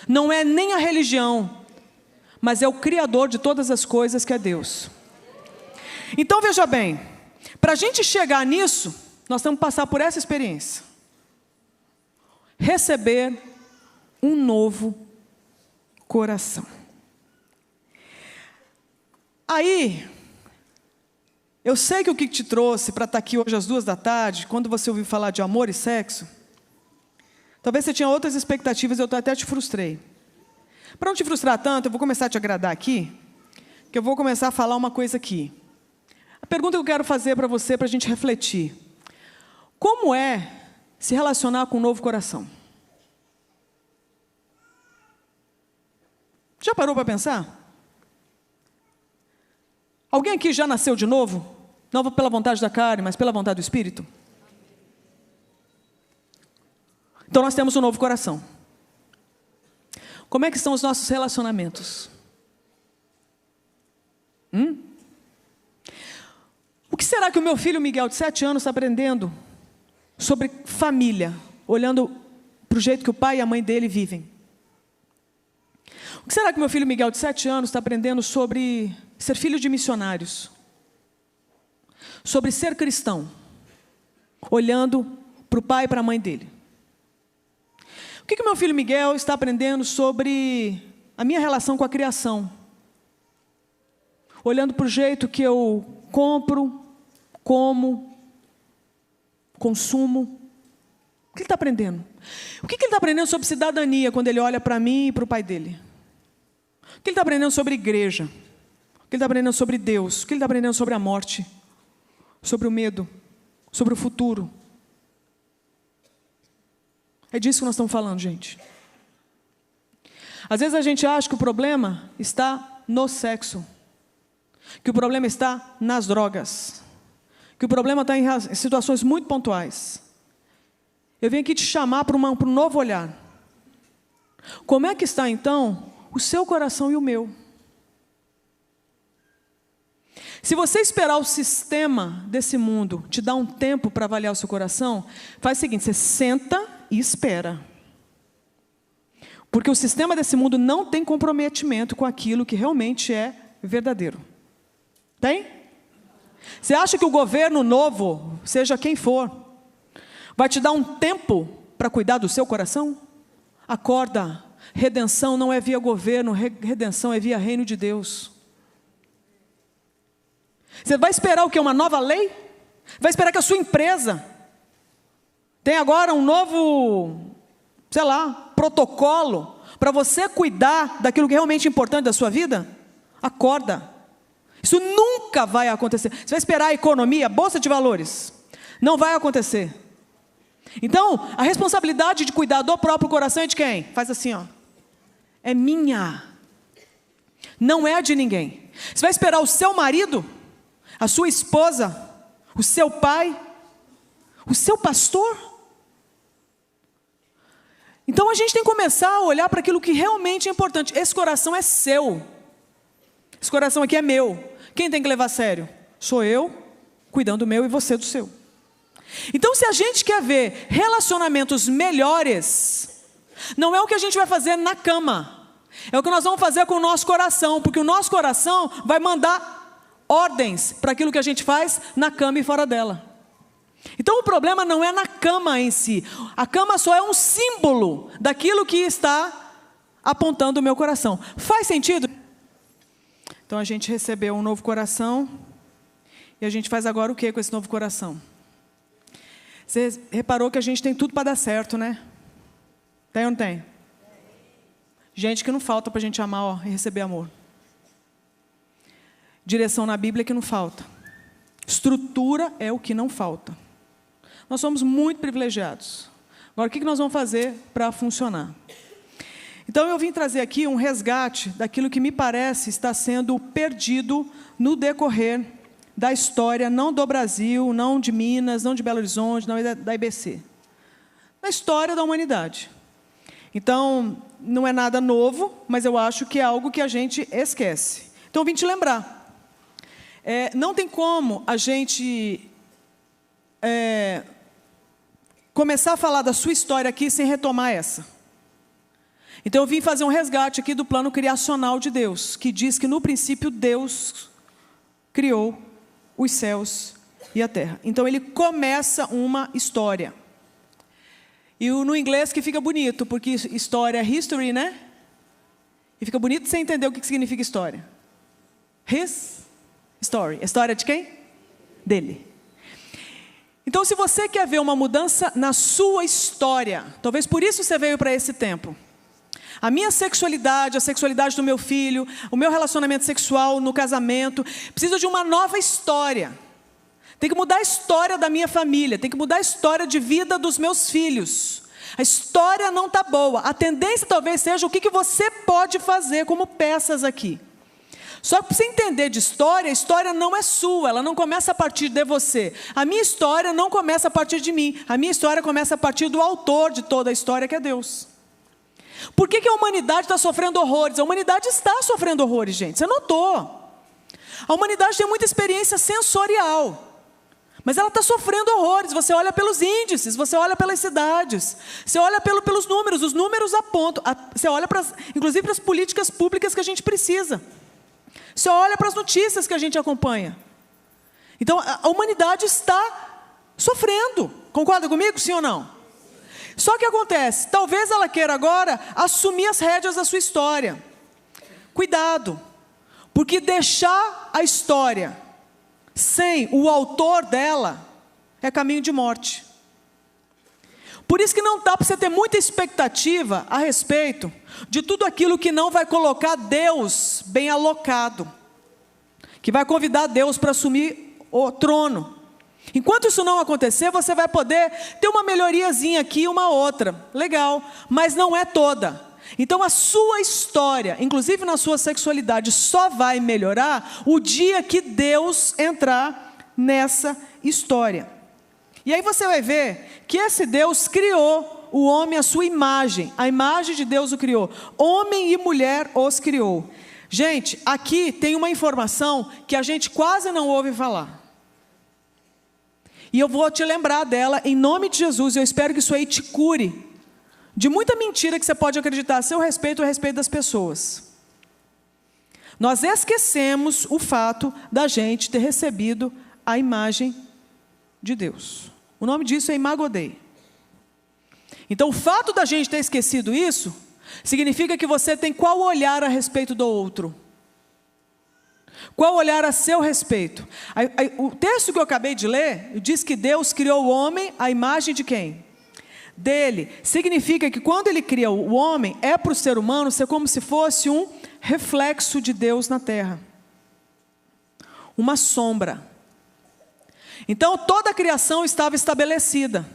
não é nem a religião, mas é o Criador de todas as coisas, que é Deus. Então veja bem, para a gente chegar nisso, nós temos que passar por essa experiência. Receber um novo coração. Aí, eu sei que o que te trouxe para estar aqui hoje às 14h, quando você ouviu falar de amor e sexo, talvez você tinha outras expectativas e eu até te frustrei. Para não te frustrar tanto, eu vou começar a te agradar aqui, que eu vou começar a falar uma coisa aqui. A pergunta que eu quero fazer para você, para a gente refletir: como é se relacionar com um novo coração? Já parou para pensar? Alguém aqui já nasceu de novo? Não pela vontade da carne, mas pela vontade do Espírito? Então nós temos um novo coração. Como é que estão os nossos relacionamentos? O que será que o meu filho Miguel, de 7 anos, está aprendendo sobre família, olhando para o jeito que o pai e a mãe dele vivem? O que será que o meu filho Miguel, de 7 anos, está aprendendo sobre ser filho de missionários? Sobre ser cristão, olhando para o pai e para a mãe dele? O que o meu filho Miguel está aprendendo sobre a minha relação com a criação? Olhando para o jeito que eu compro, como, consumo. O que ele está aprendendo? O que ele está aprendendo sobre cidadania quando ele olha para mim e para o pai dele? O que ele está aprendendo sobre igreja? O que ele está aprendendo sobre Deus? O que ele está aprendendo sobre a morte? Sobre o medo? Sobre o futuro? É disso que nós estamos falando, gente. Às vezes a gente acha que o problema está no sexo, que o problema está nas drogas, que o problema está em situações muito pontuais. Eu venho aqui te chamar para um novo olhar. Como é que está então o seu coração e o meu? Se você esperar o sistema desse mundo te dar um tempo para avaliar o seu coração, faz o seguinte: você senta e espera. Porque o sistema desse mundo não tem comprometimento com aquilo que realmente é verdadeiro. Tem? Você acha que o governo novo, seja quem for, vai te dar um tempo para cuidar do seu coração? Acorda, redenção não é via governo, redenção é via reino de Deus. Você vai esperar o quê? Uma nova lei? Vai esperar que a sua empresa tenha agora um novo, sei lá, protocolo para você cuidar daquilo que é realmente importante da sua vida? Acorda. Isso nunca vai acontecer. Você vai esperar a economia, a bolsa de valores? Não vai acontecer. Então, a responsabilidade de cuidar do próprio coração é de quem? Faz assim, ó. É minha. Não é de ninguém. Você vai esperar o seu marido, a sua esposa, o seu pai, o seu pastor? Então a gente tem que começar a olhar para aquilo que realmente é importante. Esse coração é seu. Esse coração aqui é meu. Quem tem que levar a sério? Sou eu, cuidando do meu, e você do seu. Então, se a gente quer ver relacionamentos melhores, não é o que a gente vai fazer na cama, é o que nós vamos fazer com o nosso coração, porque o nosso coração vai mandar ordens para aquilo que a gente faz na cama e fora dela. Então o problema não é na cama em si, a cama só é um símbolo daquilo que está apontando o meu coração. Faz sentido? Então a gente recebeu um novo coração, e a gente faz agora o que com esse novo coração? Você reparou que a gente tem tudo para dar certo, né? Tem ou não tem? Gente que não falta para a gente amar, ó, e receber amor. Direção na Bíblia que não falta. Estrutura é o que não falta. Nós somos muito privilegiados. Agora, o que nós vamos fazer para funcionar? Então, eu vim trazer aqui um resgate daquilo que me parece estar sendo perdido no decorrer da história, não do Brasil, não de Minas, não de Belo Horizonte, não da IBC. Na história da humanidade. Então, não é nada novo, mas eu acho que é algo que a gente esquece. Então, eu vim te lembrar. Não tem como a gente começar a falar da sua história aqui sem retomar essa. Então eu vim fazer um resgate aqui do plano criacional de Deus, que diz que no princípio Deus criou os céus e a terra. Então ele começa uma história. E no inglês que fica bonito, porque história é history, né? E fica bonito você entender o que significa história. His story. História de quem? Dele. Então, se você quer ver uma mudança na sua história, talvez por isso você veio para esse tempo. A minha sexualidade, a sexualidade do meu filho, o meu relacionamento sexual no casamento, precisa de uma nova história. Tem que mudar a história da minha família, tem que mudar a história de vida dos meus filhos. A história não está boa. A tendência talvez seja o que você pode fazer como peças aqui. Só que para você entender de história, a história não é sua, ela não começa a partir de você. A minha história não começa a partir de mim. A minha história começa a partir do autor de toda a história, que é Deus. Por que a humanidade está sofrendo horrores? A humanidade está sofrendo horrores, gente. Você notou? A humanidade tem muita experiência sensorial. Mas ela está sofrendo horrores. Você olha pelos índices, você olha pelas cidades, você olha pelos números, os números apontam. Você olha inclusive para as políticas públicas que a gente precisa. Você olha para as notícias que a gente acompanha. Então, a humanidade está sofrendo. Concorda comigo, sim ou não? Só que acontece, talvez ela queira agora assumir as rédeas da sua história. Cuidado, porque deixar a história sem o autor dela é caminho de morte. Por isso que não dá para você ter muita expectativa a respeito de tudo aquilo que não vai colocar Deus bem alocado, que vai convidar Deus para assumir o trono. Enquanto isso não acontecer, você vai poder ter uma melhoriazinha aqui e uma outra, legal, mas não é toda. Então a sua história, inclusive na sua sexualidade, só vai melhorar o dia que Deus entrar nessa história. E aí você vai ver que esse Deus criou o homem à sua imagem. A imagem de Deus o criou. Homem e mulher os criou. Gente, aqui tem uma informação que a gente quase não ouve falar. E eu vou te lembrar dela em nome de Jesus. E eu espero que isso aí te cure de muita mentira que você pode acreditar a seu respeito ou a respeito das pessoas. nós esquecemos o fato da gente ter recebido a imagem de Deus. O nome disso é Imago Dei. Então, o fato da gente ter esquecido isso, significa que você tem qual olhar a respeito do outro? Qual olhar a seu respeito? O texto que eu acabei de ler, diz que Deus criou o homem à imagem de quem? Dele. Significa que quando Ele cria o homem, é para o ser humano ser como se fosse um reflexo de Deus na terra. Uma sombra. Então, toda a criação estava estabelecida.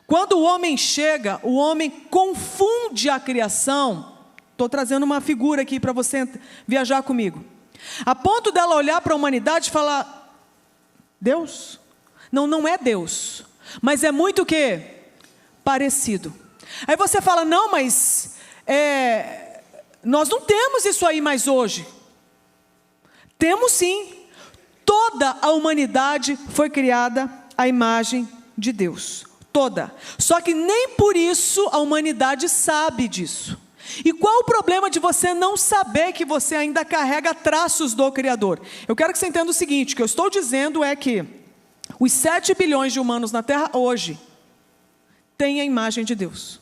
Quando o homem chega, o homem confunde a criação. Estou trazendo uma figura aqui para você viajar comigo. A ponto dela olhar para a humanidade e falar, Deus? Não, não é Deus. Mas é muito o quê? Parecido. Aí você fala, não, mas nós não temos isso aí mais hoje. Temos sim. Toda a humanidade foi criada à imagem de Deus. Toda. Só que nem por isso a humanidade sabe disso. E qual o problema de você não saber que você ainda carrega traços do Criador? Eu quero que você entenda o seguinte, o que eu estou dizendo é que os 7 bilhões de humanos na Terra hoje têm a imagem de Deus.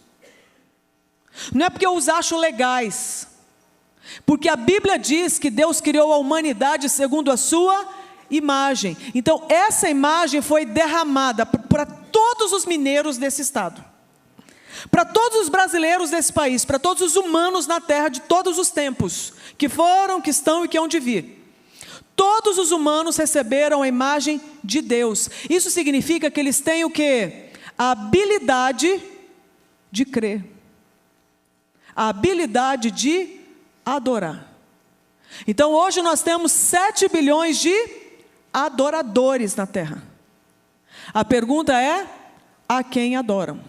Não é porque eu os acho legais, porque a Bíblia diz que Deus criou a humanidade segundo a sua imagem. Então essa imagem foi derramada para todos os mineiros desse estado, para todos os brasileiros desse país, para todos os humanos na terra de todos os tempos, que foram, que estão e que hão de vir. Todos os humanos receberam a imagem de Deus. Isso significa que eles têm o quê? A habilidade de crer, a habilidade de adorar. Então hoje nós temos 7 bilhões de adoradores na terra. A pergunta é, a quem adoram?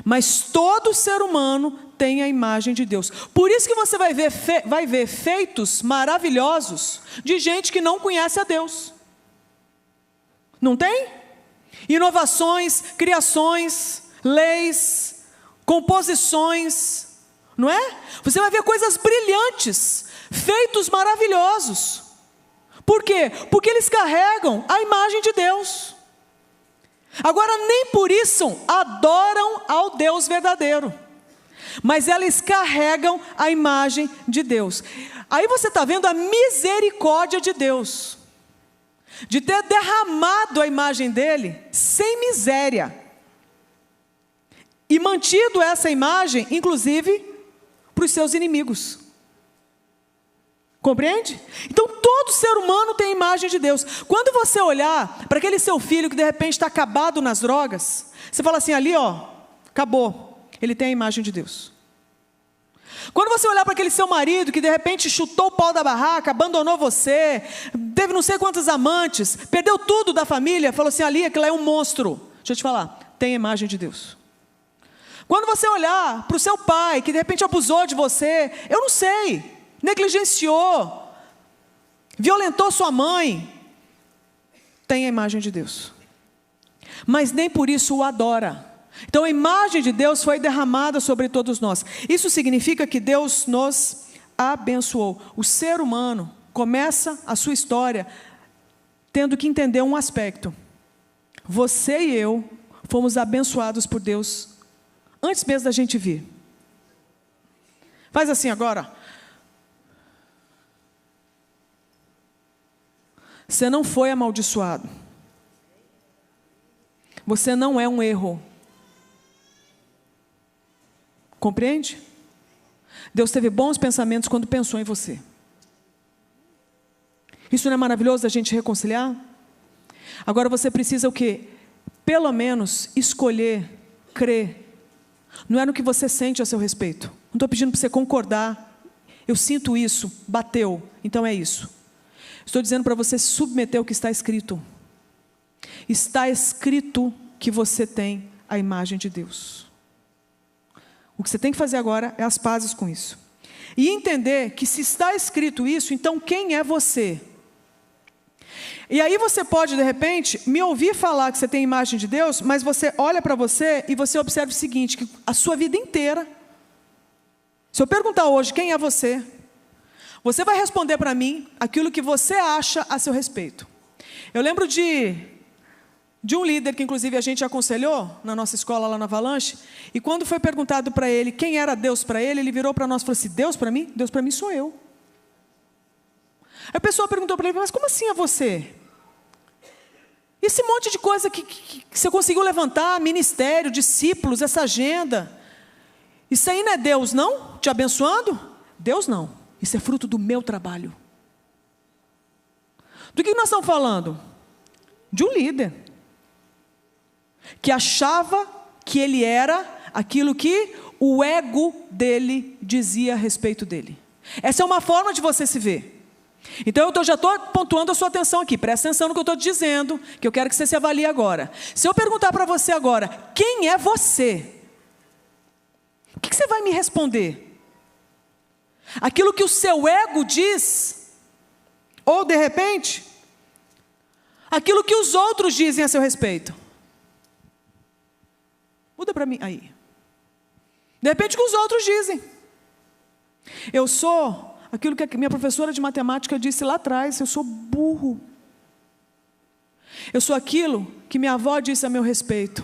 Mas todo ser humano tem a imagem de Deus. Por isso que você vai ver feitos maravilhosos de gente que não conhece a Deus. Não tem? Inovações, criações, leis, composições, não é? Você vai ver coisas brilhantes, feitos maravilhosos. Por quê? Porque eles carregam a imagem de Deus. Agora, nem por isso adoram ao Deus verdadeiro, mas eles carregam a imagem de Deus. Aí você está vendo a misericórdia de Deus, de ter derramado a imagem dele sem miséria, e mantido essa imagem, inclusive, para os seus inimigos. Compreende? Então todo ser humano tem a imagem de Deus. Quando você olhar para aquele seu filho que de repente está acabado nas drogas, você fala assim, ali ó, acabou, ele tem a imagem de Deus. Quando você olhar para aquele seu marido que de repente chutou o pau da barraca, abandonou você, teve não sei quantos amantes, perdeu tudo da família, falou assim, ali aquilo é um monstro. Deixa eu te falar, tem a imagem de Deus. Quando você olhar para o seu pai que de repente abusou de você, eu não sei, negligenciou, violentou sua mãe, tem a imagem de Deus, mas nem por isso o adora. Então a imagem de Deus foi derramada sobre todos nós. Isso significa que Deus nos abençoou. O ser humano começa a sua história tendo que entender um aspecto: você e eu fomos abençoados por Deus antes mesmo da gente vir. Faz assim agora. Você não foi amaldiçoado. Você não é um erro. Compreende? Deus teve bons pensamentos quando pensou em você. Isso não é maravilhoso da gente reconciliar? Agora você precisa o quê? Pelo menos escolher, crer. Não é no que você sente a seu respeito. Não estou pedindo para você concordar. Eu sinto isso, bateu, então é isso. Estou dizendo para você se submeter ao que está escrito. Está escrito que você tem a imagem de Deus. O que você tem que fazer agora é as pazes com isso. E entender que se está escrito isso, então quem é você? E aí você pode, de repente, me ouvir falar que você tem a imagem de Deus, mas você olha para você e você observa o seguinte, que a sua vida inteira, se eu perguntar hoje quem é você, Você vai responder para mim aquilo que você acha a seu respeito. Eu lembro de um líder que inclusive a gente aconselhou na nossa escola lá na Avalanche, e quando foi perguntado para ele quem era Deus para ele, ele virou para nós e falou assim: Deus para mim? Deus para mim sou eu. Aí a pessoa perguntou para ele: mas como assim é você? Esse monte de coisa que você conseguiu levantar, ministério, discípulos, essa agenda, isso aí não é Deus não? Te abençoando? Deus não, isso é fruto do meu trabalho. Do que nós estamos falando? De um líder que achava que ele era aquilo que o ego dele dizia a respeito dele. Essa é uma forma de você se ver. Então eu já estou pontuando a sua atenção aqui, presta atenção no que eu estou dizendo, que eu quero que você se avalie agora. Se eu perguntar para você agora, quem é você? O que você vai me responder? Aquilo que o seu ego diz? Ou de repente, aquilo que os outros dizem a seu respeito? Muda para mim, aí. De repente o que os outros dizem. Eu sou aquilo que a minha professora de matemática disse lá atrás: eu sou burro. Eu sou aquilo que minha avó disse a meu respeito: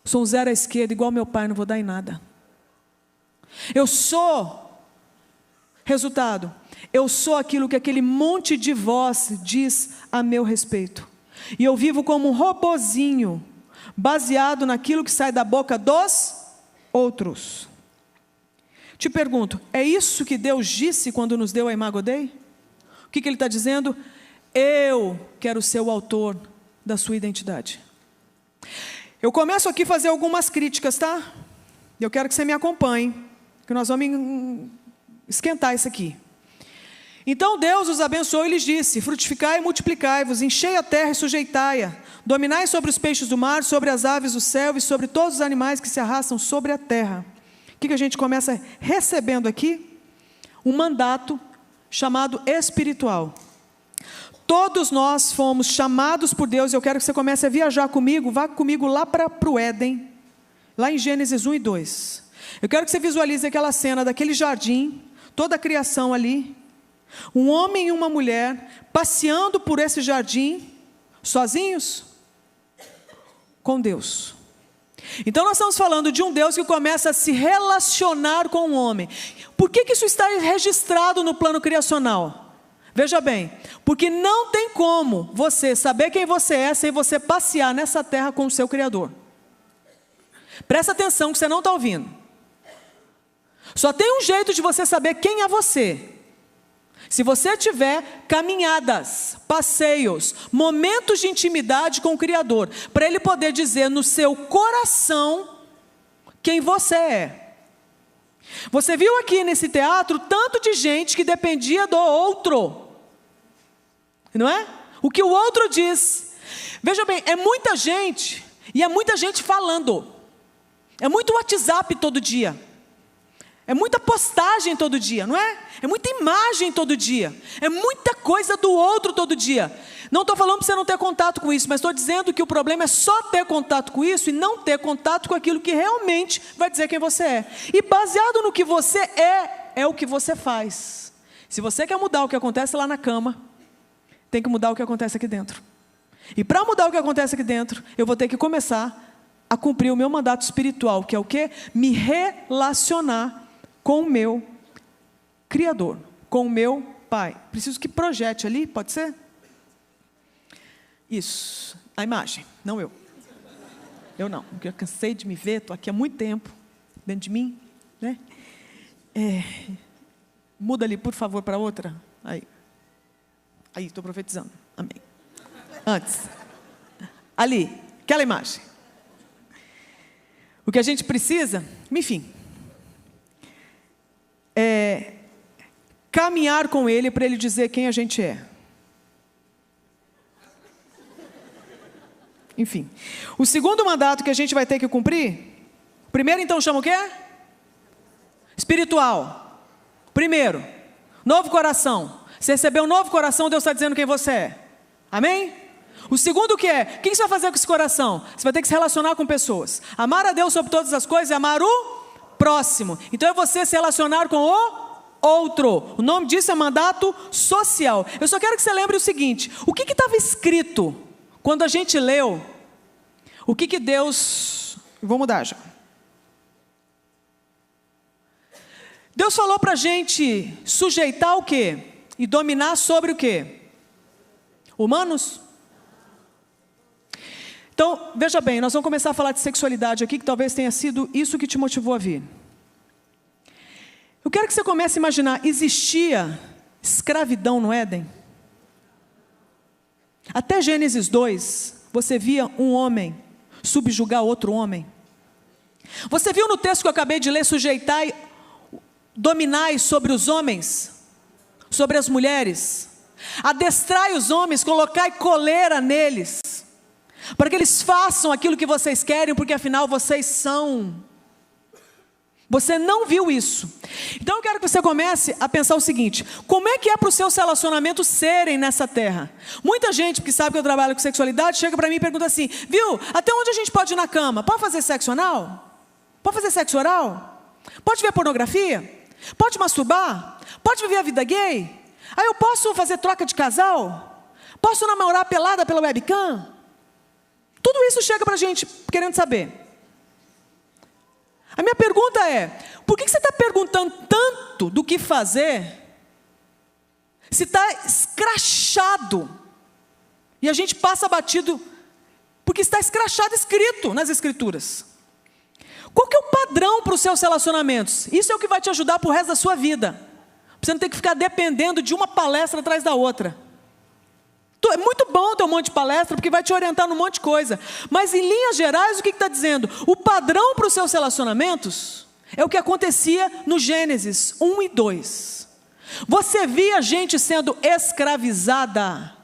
sou um zero à esquerda, igual meu pai, não vou dar em nada. Eu sou, resultado, eu sou aquilo que aquele monte de voz diz a meu respeito. E eu vivo como um robozinho, baseado naquilo que sai da boca dos outros. Te pergunto, é isso que Deus disse quando nos deu a Imago Dei? O que Ele está dizendo? Eu quero ser o autor da sua identidade. Eu começo aqui a fazer algumas críticas, tá? Eu quero que você me acompanhe, que nós vamos esquentar isso aqui. Então Deus os abençoou e lhes disse: frutificai e multiplicai-vos, enchei a terra e sujeitai-a, dominai sobre os peixes do mar, sobre as aves do céu e sobre todos os animais que se arrastam sobre a terra. O que a gente começa recebendo aqui? Um mandato chamado espiritual. Todos nós fomos chamados por Deus. Eu quero que você comece a viajar comigo. Vá comigo lá para o Éden, lá em Gênesis 1 e 2. Eu quero que você visualize aquela cena daquele jardim, toda a criação ali, um homem e uma mulher passeando por esse jardim, sozinhos, com Deus. Então nós estamos falando de um Deus que começa a se relacionar com o homem. Por que isso está registrado no plano criacional? Veja bem, porque não tem como você saber quem você é sem você passear nessa terra com o seu Criador. Presta atenção que você não está ouvindo. Só tem um jeito de você saber quem é você: se você tiver caminhadas, passeios, momentos de intimidade com o Criador, para Ele poder dizer no seu coração quem você é. Você viu aqui nesse teatro tanto de gente que dependia do outro, não é? O que o outro diz. Veja bem, é muita gente, e é muita gente falando, é muito WhatsApp todo dia, é muita postagem todo dia, não é? É muita imagem todo dia, é muita coisa do outro todo dia. Não estou falando para você não ter contato com isso, mas estou dizendo que o problema é só ter contato com isso e não ter contato com aquilo que realmente vai dizer quem você é. E baseado no que você é o que você faz. Se você quer mudar o que acontece lá na cama, tem que mudar o que acontece aqui dentro. E para mudar o que acontece aqui dentro, eu vou ter que começar a cumprir o meu mandato espiritual, que é o quê? Me relacionar com o meu Criador, com o meu Pai. Preciso que projete ali, pode ser? Isso, a imagem, não eu. Eu não, porque eu cansei de me ver, estou aqui há muito tempo, dentro de mim, né? Muda ali, por favor, para outra. Aí, estou profetizando, amém. Antes, ali, aquela imagem. O que a gente precisa, enfim, caminhar com Ele para Ele dizer quem a gente é. Enfim, o segundo mandato que a gente vai ter que cumprir, primeiro então chama o quê? Espiritual. Primeiro, novo coração. Você recebeu um novo coração, Deus está dizendo quem você é. Amém? O segundo o que é? O que você vai fazer com esse coração? Você vai ter que se relacionar com pessoas. Amar a Deus sobre todas as coisas e amar o próximo. Então é você se relacionar com o outro. O nome disso é mandato social. Eu só quero que você lembre o seguinte: o que estava escrito quando a gente leu? O que Deus... Vou mudar já. Deus falou para a gente sujeitar o quê? E dominar sobre o quê? Humanos? Então, veja bem, nós vamos começar a falar de sexualidade aqui, que talvez tenha sido isso que te motivou a vir. Eu quero que você comece a imaginar, existia escravidão no Éden? Até Gênesis 2, você via um homem subjugar outro homem. Você viu no texto que eu acabei de ler, sujeitai, dominai sobre os homens, sobre as mulheres, adestrai os homens, colocai coleira neles, para que eles façam aquilo que vocês querem, porque afinal vocês são. Você não viu isso. Então eu quero que você comece a pensar o seguinte: como é que é para os seus relacionamentos serem nessa terra? Muita gente que sabe que eu trabalho com sexualidade chega para mim e pergunta assim: viu, até onde a gente pode ir na cama? Pode fazer sexo anal? Pode fazer sexo oral? Pode ver pornografia? Pode masturbar? Pode viver a vida gay? Aí eu posso fazer troca de casal? Posso namorar pelada pela webcam? Tudo isso chega para a gente querendo saber. A minha pergunta é: por que você está perguntando tanto do que fazer, se está escrachado, e a gente passa batido, porque está escrachado, escrito nas Escrituras? Qual que é o padrão para os seus relacionamentos? Isso é o que vai te ajudar para o resto da sua vida. Você não tem que ficar dependendo de uma palestra atrás da outra. É muito bom ter um monte de palestra, porque vai te orientar num monte de coisa. Mas em linhas gerais, o que está dizendo? O padrão para os seus relacionamentos é o que acontecia no Gênesis 1 e 2. Você via gente sendo escravizada.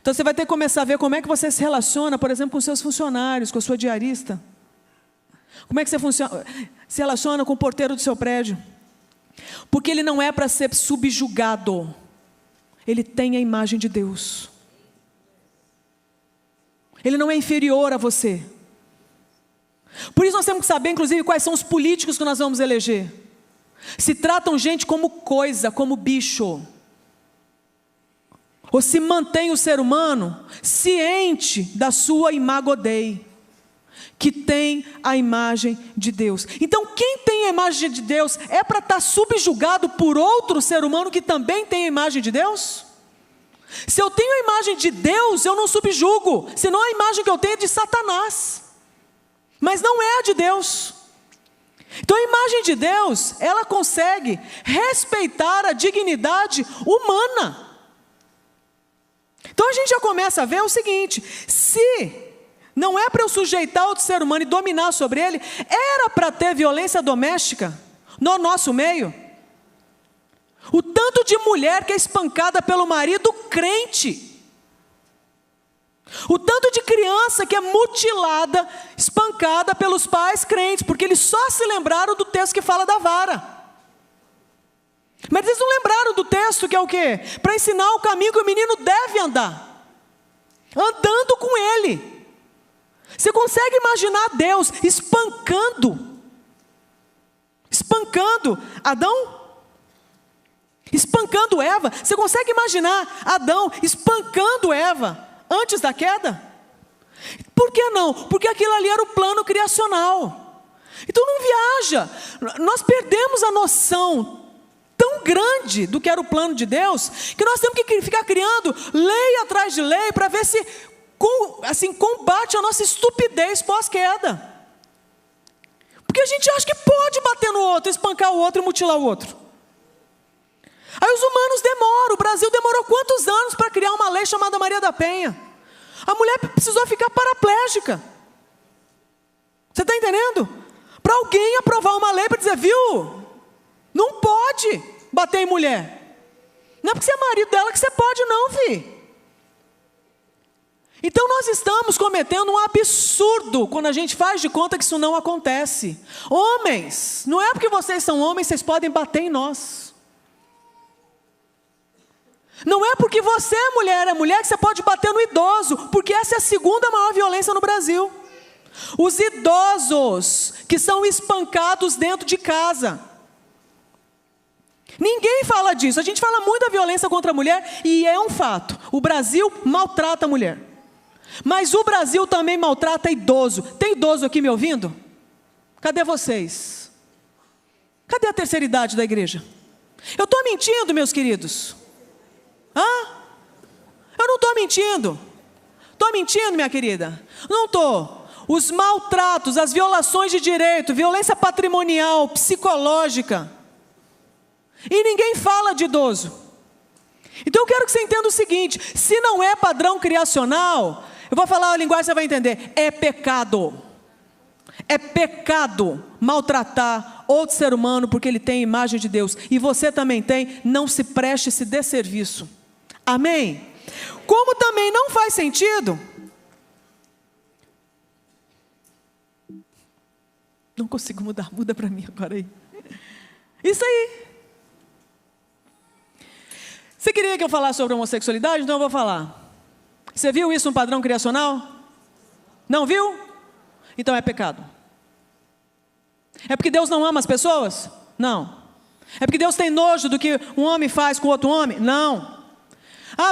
Então você vai ter que começar a ver como é que você se relaciona, por exemplo, com seus funcionários, com a sua diarista. Como é que você se relaciona com o porteiro do seu prédio? Porque ele não é para ser subjugado. Ele tem a imagem de Deus. Ele não é inferior a você. Por isso nós temos que saber, inclusive, quais são os políticos que nós vamos eleger. Se tratam gente como coisa, como bicho. Ou se mantém o ser humano ciente da sua imago Dei, que tem a imagem de Deus. Então quem tem a imagem de Deus é para estar subjugado por outro ser humano que também tem a imagem de Deus? Se eu tenho a imagem de Deus, eu não subjugo, senão a imagem que eu tenho é de Satanás, mas não é a de Deus. Então a imagem de Deus, ela consegue respeitar a dignidade humana. Então a gente já começa a ver o seguinte: se não é para eu sujeitar outro ser humano e dominar sobre ele, era para ter violência doméstica no nosso meio. O tanto de mulher que é espancada pelo marido crente. O tanto de criança que é mutilada, espancada pelos pais crentes, porque eles só se lembraram do texto que fala da vara. Mas eles não lembraram do texto que é o quê? Para ensinar o caminho que o menino deve andar. Andando com ele. Você consegue imaginar Deus espancando Adão? Espancando Eva? Você consegue imaginar Adão espancando Eva antes da queda? Por que não? Porque aquilo ali era o plano criacional. Então não viaja. Nós perdemos a noção tão grande do que era o plano de Deus, que nós temos que ficar criando lei atrás de lei para ver se assim combate a nossa estupidez pós-queda. Porque a gente acha que pode bater no outro, espancar o outro e mutilar o outro. Aí os humanos demoram. O Brasil demorou quantos anos para criar uma lei chamada Maria da Penha? A mulher precisou ficar paraplégica. Você está entendendo? Para alguém aprovar uma lei para dizer, viu? Não pode bater em mulher. Não é porque você é marido dela que você pode não, filho. Então nós estamos cometendo um absurdo quando a gente faz de conta que isso não acontece. Homens, não é porque vocês são homens, vocês podem bater em nós. Não é porque você é mulher que você pode bater no idoso, porque essa é a segunda maior violência no Brasil. Os idosos que são espancados dentro de casa. Ninguém fala disso. A gente fala muito da violência contra a mulher e é um fato. O Brasil maltrata a mulher. Mas o Brasil também maltrata idoso. Tem idoso aqui me ouvindo? Cadê vocês? Cadê a terceira idade da igreja? Eu estou mentindo, meus queridos? Eu não estou mentindo. Estou mentindo, minha querida? Não estou. Os maltratos, as violações de direito, violência patrimonial, psicológica. E ninguém fala de idoso. Então eu quero que você entenda o seguinte: se não é padrão criacional, eu vou falar a linguagem, você vai entender. É pecado. É pecado maltratar outro ser humano porque ele tem a imagem de Deus. E você também tem. Não se preste esse desserviço. Amém? Como também não faz sentido. Não consigo mudar. Muda para mim agora aí. Isso aí. Você queria que eu falasse sobre homossexualidade? Então eu vou falar. Você viu isso no padrão criacional? Não viu? Então é pecado. É porque Deus não ama as pessoas? Não. É porque Deus tem nojo do que um homem faz com outro homem? Não.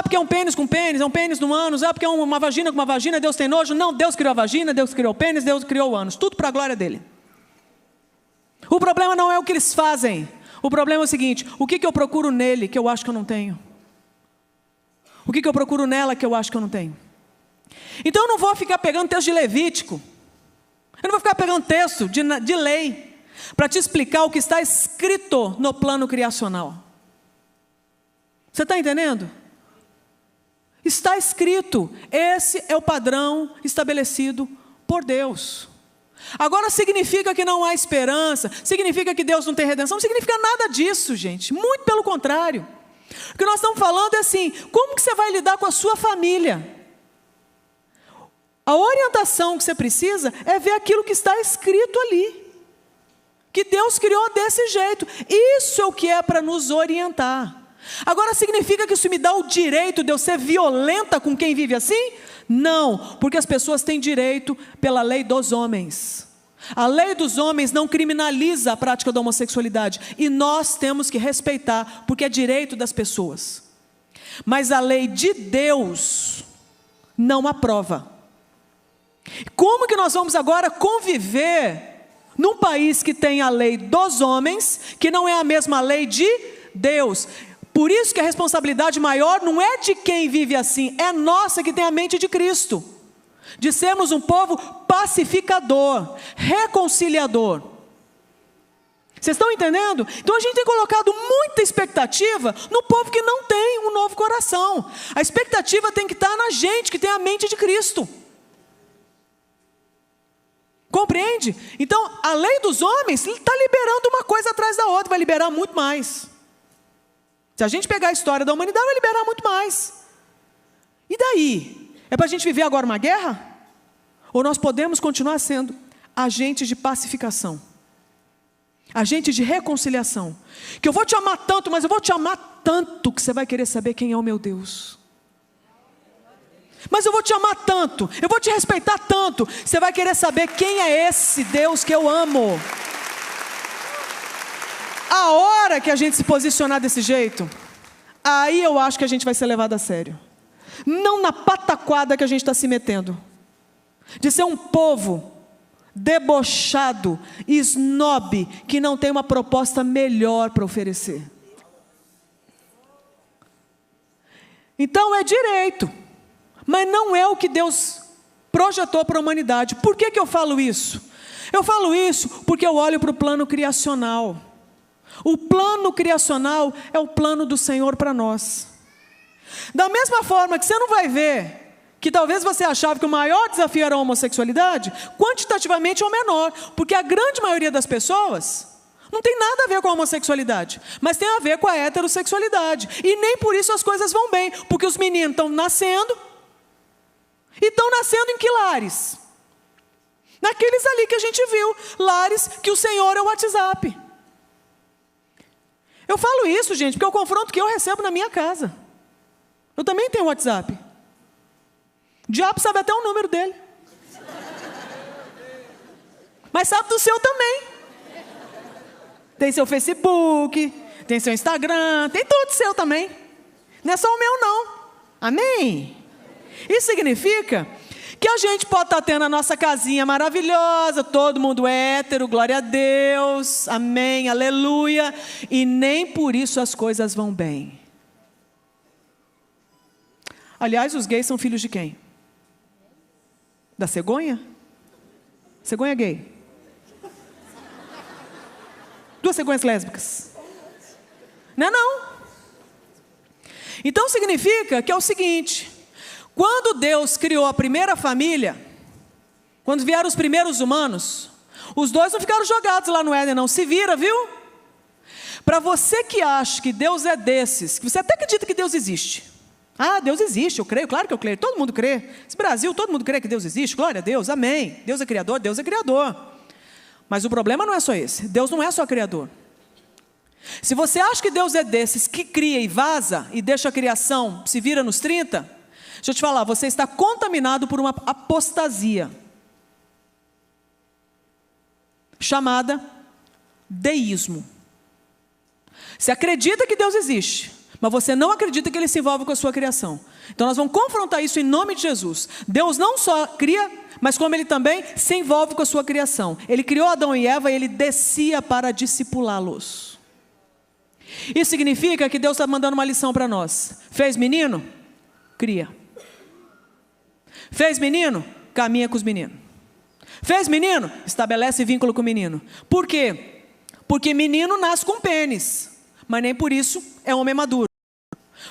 Porque é um pênis com pênis, é um pênis no ânus. Porque é uma vagina com uma vagina, Deus tem nojo? Não, Deus criou a vagina, Deus criou o pênis, Deus criou o ânus. Tudo para a glória dele. O problema não é o que eles fazem. O problema é o seguinte: o que eu procuro nele que eu acho que eu não tenho? O que eu procuro nela que eu acho que eu não tenho? Então eu não vou ficar pegando texto de Levítico. Eu não vou ficar pegando texto de lei para te explicar o que está escrito no plano criacional. Você está entendendo? Está escrito. Esse é o padrão estabelecido por Deus. Agora significa que não há esperança? Significa que Deus não tem redenção? Não significa nada disso, gente. Muito pelo contrário. O que nós estamos falando é assim: como que você vai lidar com a sua família? A orientação que você precisa é ver aquilo que está escrito ali. Que Deus criou desse jeito. Isso é o que é para nos orientar. Agora significa que isso me dá o direito de eu ser violenta com quem vive assim? Não, porque as pessoas têm direito pela lei dos homens. A lei dos homens não criminaliza a prática da homossexualidade. E nós temos que respeitar, porque é direito das pessoas. Mas a lei de Deus não aprova. Como que nós vamos agora conviver num país que tem a lei dos homens, que não é a mesma lei de Deus? Por isso que a responsabilidade maior não é de quem vive assim, é nossa que tem a mente de Cristo. De sermos um povo pacificador, reconciliador. Vocês estão entendendo? Então a gente tem colocado muita expectativa no povo que não tem um novo coração. A expectativa tem que estar na gente que tem a mente de Cristo. Compreende? Então a lei dos homens está liberando uma coisa atrás da outra, vai liberar muito mais. Se a gente pegar a história da humanidade, vai liberar muito mais. E daí? É para a gente viver agora uma guerra? Ou nós podemos continuar sendo agentes de pacificação? Agentes de reconciliação? Que eu vou te amar tanto, mas eu vou te amar tanto que você vai querer saber quem é o meu Deus. Mas eu vou te amar tanto, eu vou te respeitar tanto, você vai querer saber quem é esse Deus que eu amo. A hora que a gente se posicionar desse jeito, aí eu acho que a gente vai ser levado a sério. Não na pataquada que a gente está se metendo. De ser um povo debochado, snob, que não tem uma proposta melhor para oferecer. Então é direito, mas não é o que Deus projetou para a humanidade. Por que eu falo isso? Eu falo isso porque eu olho para o plano criacional. O plano criacional é o plano do Senhor para nós. Da mesma forma que você não vai ver que talvez você achava que o maior desafio era a homossexualidade, quantitativamente é o menor, porque a grande maioria das pessoas não tem nada a ver com a homossexualidade, mas tem a ver com a heterossexualidade, e nem por isso as coisas vão bem, porque os meninos estão nascendo, e estão nascendo em que lares? Naqueles ali que a gente viu, lares que o Senhor é o WhatsApp. Eu falo isso, gente, porque é o confronto que eu recebo na minha casa. Eu também tenho WhatsApp. O diabo sabe até o número dele. Mas sabe do seu também. Tem seu Facebook, tem seu Instagram, tem tudo seu também. Não é só o meu não. Amém? Isso significa que a gente pode estar tendo a nossa casinha maravilhosa, todo mundo hétero, glória a Deus, amém, aleluia, e nem por isso as coisas vão bem. Aliás, os gays são filhos de quem? Da cegonha? Cegonha gay. 2 cegonhas lésbicas. Não é não. Então significa que é o seguinte: quando Deus criou a primeira família, quando vieram os primeiros humanos, os dois não ficaram jogados lá no Éden não, se vira, viu? Para você que acha que Deus é desses, que você até acredita que Deus existe. Ah, Deus existe, eu creio, claro que eu creio, todo mundo crê. Esse Brasil, todo mundo crê que Deus existe, glória a Deus, amém. Deus é criador, Deus é criador. Mas o problema não é só esse, Deus não é só criador. Se você acha que Deus é desses que cria e vaza, e deixa a criação, se vira nos 30, deixa eu te falar, você está contaminado por uma apostasia, chamada deísmo. Você acredita que Deus existe, mas você não acredita que Ele se envolve com a sua criação. Então nós vamos confrontar isso em nome de Jesus. Deus não só cria, mas como Ele também se envolve com a sua criação. Ele criou Adão e Eva e Ele descia para discipulá-los. Isso significa que Deus está mandando uma lição para nós. Fez menino? Cria. Fez menino? Caminha com os meninos. Fez menino? Estabelece vínculo com o menino. Por quê? Porque menino nasce com pênis, mas nem por isso é homem maduro.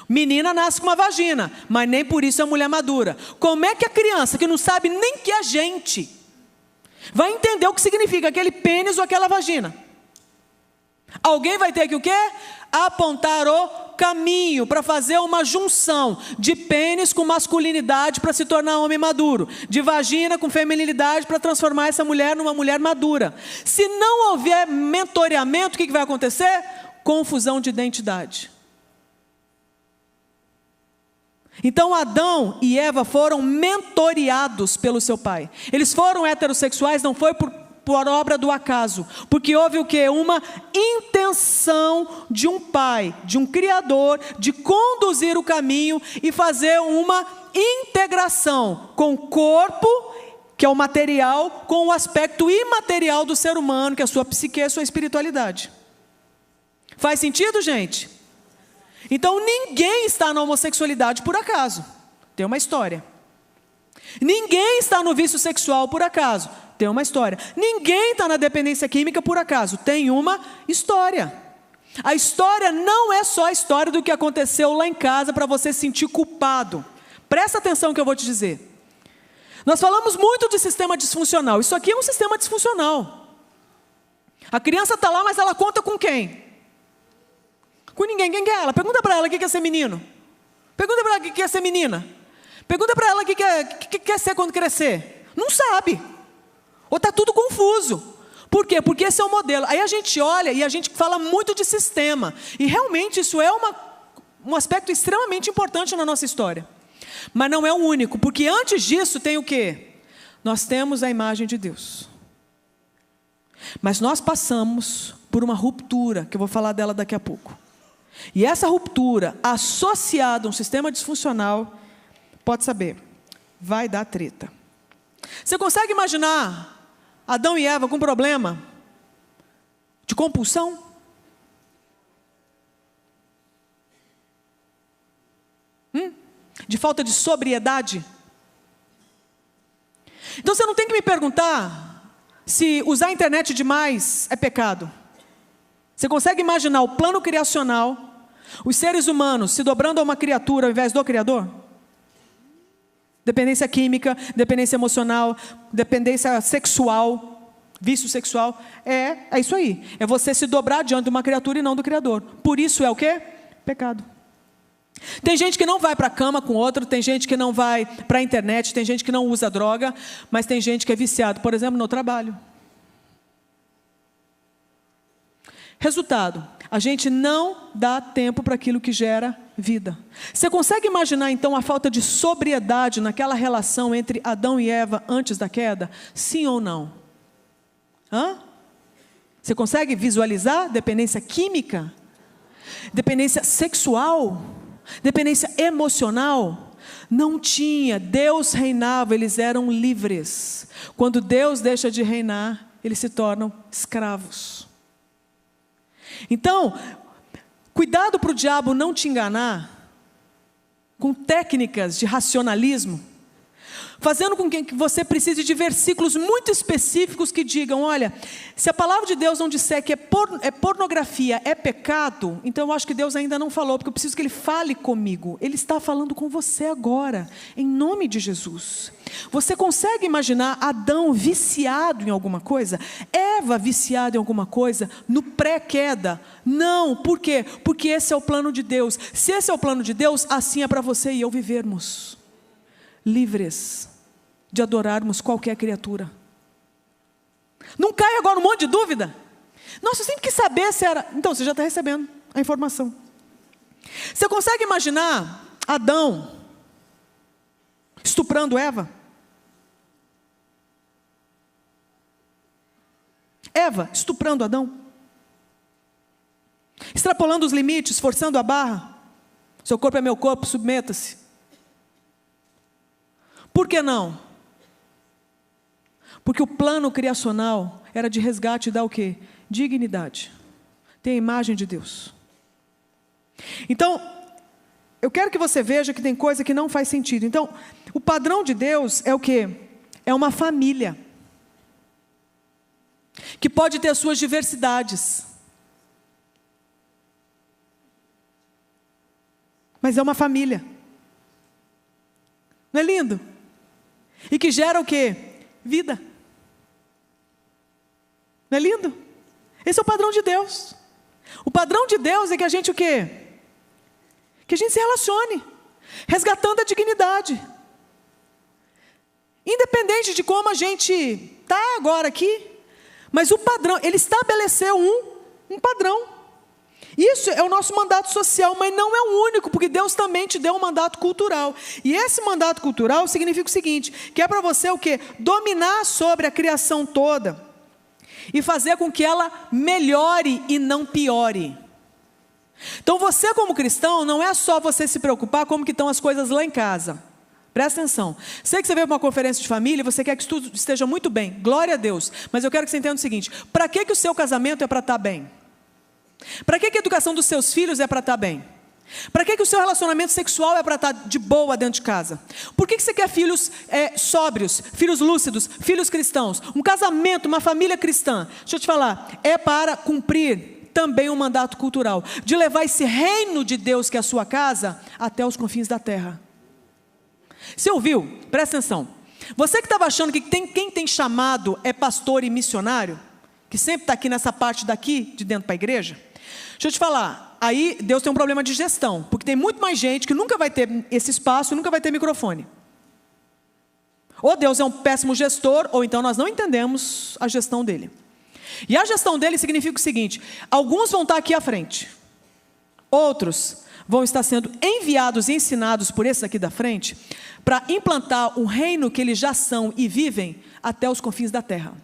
Menina nasce com uma vagina, mas nem por isso é mulher madura. Como é que a criança que não sabe nem que é gente vai entender o que significa aquele pênis ou aquela vagina? Alguém vai ter que o quê? Apontar o caminho para fazer uma junção de pênis com masculinidade para se tornar homem maduro, de vagina com feminilidade para transformar essa mulher numa mulher madura. Se não houver mentoreamento, o que vai acontecer? Confusão de identidade. Então Adão e Eva foram mentoreados pelo seu pai. Eles foram heterossexuais, não foi por obra do acaso, porque houve o quê? Uma intenção de um pai, de um criador, de conduzir o caminho e fazer uma integração com o corpo, que é o material, com o aspecto imaterial do ser humano, que é a sua psique e a sua espiritualidade. Faz sentido, gente? Então ninguém está na homossexualidade por acaso, tem uma história. Ninguém está no vício sexual por acaso, tem uma história. Ninguém está na dependência química por acaso, tem uma história. A história não é só a história do que aconteceu lá em casa para você se sentir culpado. Presta atenção no que eu vou te dizer. Nós falamos muito de sistema disfuncional, isso aqui é um sistema disfuncional. A criança está lá, mas ela conta com quem? Com ninguém. Quem é ela? Pergunta para ela o que quer ser menino. Pergunta para ela o que quer ser menina. Pergunta para ela o que quer ser quando crescer. Não sabe. Ou está tudo confuso. Por quê? Porque esse é o modelo. Aí a gente olha e a gente fala muito de sistema. E realmente isso é um aspecto extremamente importante na nossa história. Mas não é o único. Porque antes disso tem o quê? Nós temos a imagem de Deus. Mas nós passamos por uma ruptura, que eu vou falar dela daqui a pouco. E essa ruptura, associada a um sistema disfuncional, pode saber, vai dar treta. Você consegue imaginar Adão e Eva com problema de compulsão? De falta de sobriedade? Então você não tem que me perguntar se usar a internet demais é pecado. Você consegue imaginar o plano criacional, os seres humanos se dobrando a uma criatura ao invés do Criador? Dependência química, dependência emocional, dependência sexual, vício sexual, é isso aí. É você se dobrar diante de uma criatura e não do Criador. Por isso é o quê? Pecado. Tem gente que não vai para a cama com outro, tem gente que não vai para a internet, tem gente que não usa droga, mas tem gente que é viciado, por exemplo, no trabalho. Resultado, a gente não dá tempo para aquilo que gera vida. Você consegue imaginar então a falta de sobriedade naquela relação entre Adão e Eva antes da queda? Sim ou não? Você consegue visualizar dependência química? dependência sexual, dependência emocional. Não tinha. Deus reinava, eles eram livres. Quando Deus deixa de reinar, eles se tornam escravos. Então, cuidado para o diabo não te enganar com técnicas de racionalismo, fazendo com que você precise de versículos muito específicos que digam: olha, se a palavra de Deus não disser que pornografia é pecado, então eu acho que Deus ainda não falou, porque eu preciso que Ele fale comigo. Ele está falando com você agora, em nome de Jesus. Você consegue imaginar Adão viciado em alguma coisa? Eva viciada em alguma coisa no pré-queda? Não, por quê? Porque esse é o plano de Deus. Se esse é o plano de Deus, assim é para você e eu vivermos livres de adorarmos qualquer criatura. Não cai agora um monte de dúvida? Nossa, eu sempre quis saber se era... Então, você já está recebendo a informação. Você consegue imaginar Adão estuprando Eva? Eva estuprando Adão? Extrapolando os limites, forçando a barra? Seu corpo é meu corpo, submeta-se. Por que não? Porque o plano criacional era de resgate e dar o quê? Dignidade. Tem a imagem de Deus. Então, eu quero que você veja que tem coisa que não faz sentido. Então, o padrão de Deus é o quê? É uma família. Que pode ter as suas diversidades. Mas é uma família. Não é lindo? E que gera o quê? Vida. Não é lindo? Esse é o padrão de Deus. O padrão de Deus é que a gente o quê? Que a gente se relacione, resgatando a dignidade. Independente de como a gente está agora aqui, mas o padrão, Ele estabeleceu um padrão. Isso é o nosso mandato social, mas não é o único, porque Deus também te deu um mandato cultural. E esse mandato cultural significa o seguinte, que é para você o quê? Dominar sobre a criação toda e fazer com que ela melhore e não piore. Então você como cristão, não é só você se preocupar como que estão as coisas lá em casa. Presta atenção. Sei que você veio para uma conferência de família e você quer que tudo esteja muito bem. Glória a Deus. Mas eu quero que você entenda o seguinte, para que o seu casamento é para estar bem? Para que a educação dos seus filhos é para estar bem? Para que o seu relacionamento sexual é para estar de boa dentro de casa? Por que você quer filhos sóbrios, filhos lúcidos, filhos cristãos? Um casamento, uma família cristã, deixa eu te falar, é para cumprir também um mandato cultural, de levar esse reino de Deus que é a sua casa, até os confins da terra. Você ouviu? Presta atenção. Você que estava achando que quem tem chamado é pastor e missionário, que sempre está aqui nessa parte daqui, de dentro para a igreja, deixa eu te falar, aí Deus tem um problema de gestão, porque tem muito mais gente que nunca vai ter esse espaço, nunca vai ter microfone. Ou Deus é um péssimo gestor, ou então nós não entendemos a gestão dele. E a gestão dele significa o seguinte, alguns vão estar aqui à frente, outros vão estar sendo enviados e ensinados por esses aqui da frente, para implantar o reino que eles já são e vivem até os confins da terra.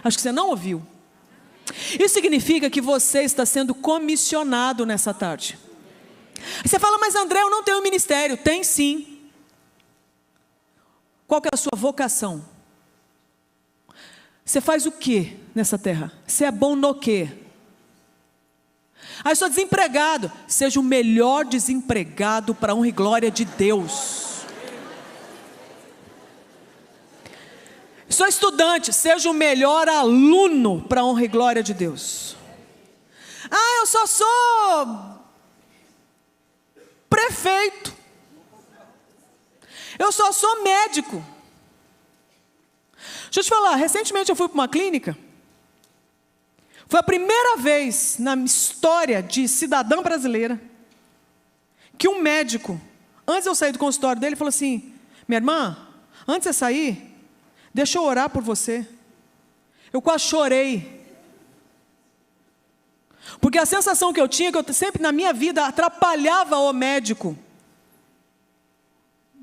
Acho que você não ouviu. Isso significa que você está sendo comissionado nessa tarde. Aí você fala, mas André, eu não tenho ministério. Tem sim. Qual que é a sua vocação? Você faz o que nessa terra? Você é bom no quê? Ah, eu sou desempregado. Seja o melhor desempregado para a honra e glória de Deus. Sou estudante, seja o melhor aluno para a honra e glória de Deus. Ah, eu só sou prefeito. Eu só sou médico. Deixa eu te falar, recentemente eu fui para uma clínica. Foi a primeira vez na história de cidadã brasileira que um médico, antes de eu sair do consultório dele, falou assim, minha irmã, antes de você sair, deixa eu orar por você. Eu quase chorei. Porque a sensação que eu tinha, que eu sempre na minha vida atrapalhava o médico.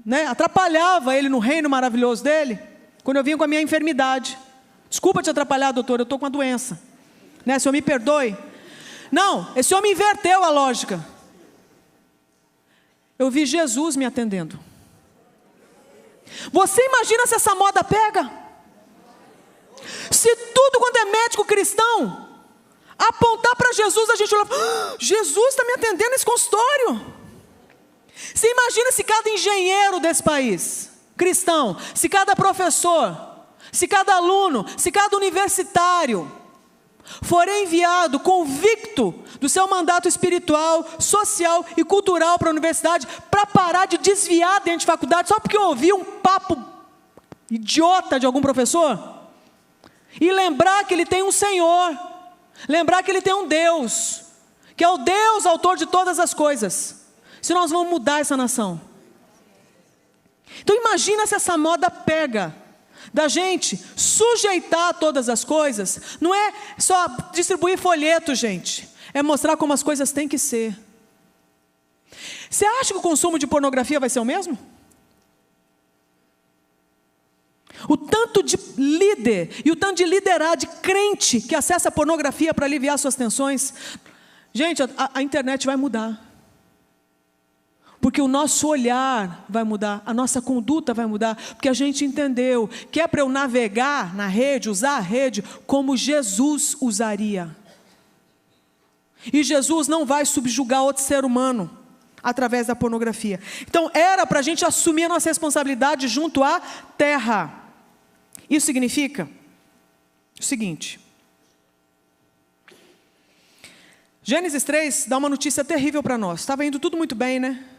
Né? Atrapalhava ele no reino maravilhoso dele, quando eu vinha com a minha enfermidade. Desculpa te atrapalhar, doutor, eu estou com a doença. Né? O senhor me perdoe. Não, esse homem inverteu a lógica. Eu vi Jesus me atendendo. Você imagina se essa moda pega? Se tudo quanto é médico cristão apontar para Jesus, a gente olha, Jesus está me atendendo nesse consultório. Você imagina se cada engenheiro desse país, cristão, se cada professor, se cada aluno, se cada universitário for enviado convicto do seu mandato espiritual, social e cultural para a universidade, para parar de desviar dentro de faculdade, só porque ouviu um papo idiota de algum professor, e lembrar que ele tem um Senhor, lembrar que ele tem um Deus, que é o Deus autor de todas as coisas, se nós vamos mudar essa nação. Então imagina se essa moda pega, da gente sujeitar todas as coisas. Não é só distribuir folheto, gente, é mostrar como as coisas têm que ser. Você acha que o consumo de pornografia vai ser o mesmo? O tanto de líder e o tanto de liderar, de crente que acessa a pornografia para aliviar suas tensões. Gente, a internet vai mudar. Porque o nosso olhar vai mudar, a nossa conduta vai mudar, porque a gente entendeu que é para eu navegar na rede, usar a rede como Jesus usaria. E Jesus não vai subjugar outro ser humano através da pornografia. Então era para a gente assumir a nossa responsabilidade junto à terra. Isso significa o seguinte: Gênesis 3 dá uma notícia terrível para nós. Estava indo tudo muito bem, né?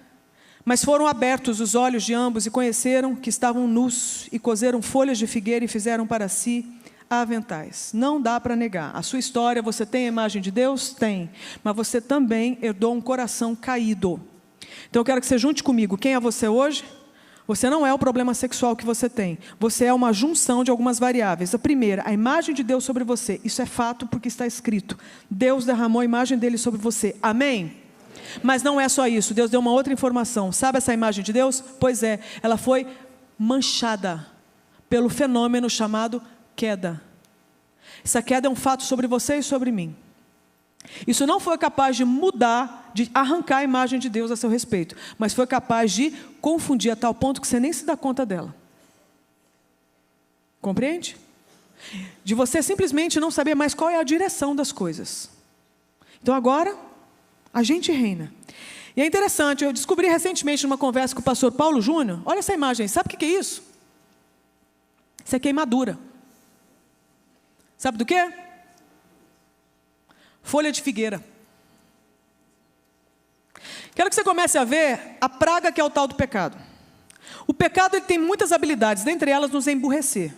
Mas foram abertos os olhos de ambos e conheceram que estavam nus e coseram folhas de figueira e fizeram para si aventais. Não dá para negar. A sua história, você tem a imagem de Deus? Tem. Mas você também herdou um coração caído. Então eu quero que você junte comigo. Quem é você hoje? Você não é o problema sexual que você tem. Você é uma junção de algumas variáveis. A primeira, a imagem de Deus sobre você. Isso é fato porque está escrito. Deus derramou a imagem dele sobre você. Amém? Mas não é só isso. Deus deu uma outra informação. Sabe essa imagem de Deus? Pois é, ela foi manchada pelo fenômeno chamado queda. Essa queda é um fato sobre você e sobre mim. Isso não foi capaz de mudar, de arrancar a imagem de Deus a seu respeito, mas foi capaz de confundir a tal ponto que você nem se dá conta dela. Compreende? De você simplesmente não saber mais qual é a direção das coisas. Então agora a gente reina. E é interessante, eu descobri recentemente numa conversa com o pastor Paulo Júnior, olha essa imagem, sabe o que é isso? Isso é queimadura. Sabe do quê? Folha de figueira. Quero que você comece a ver a praga que é o tal do pecado. O pecado ele tem muitas habilidades, dentre elas nos emburrecer.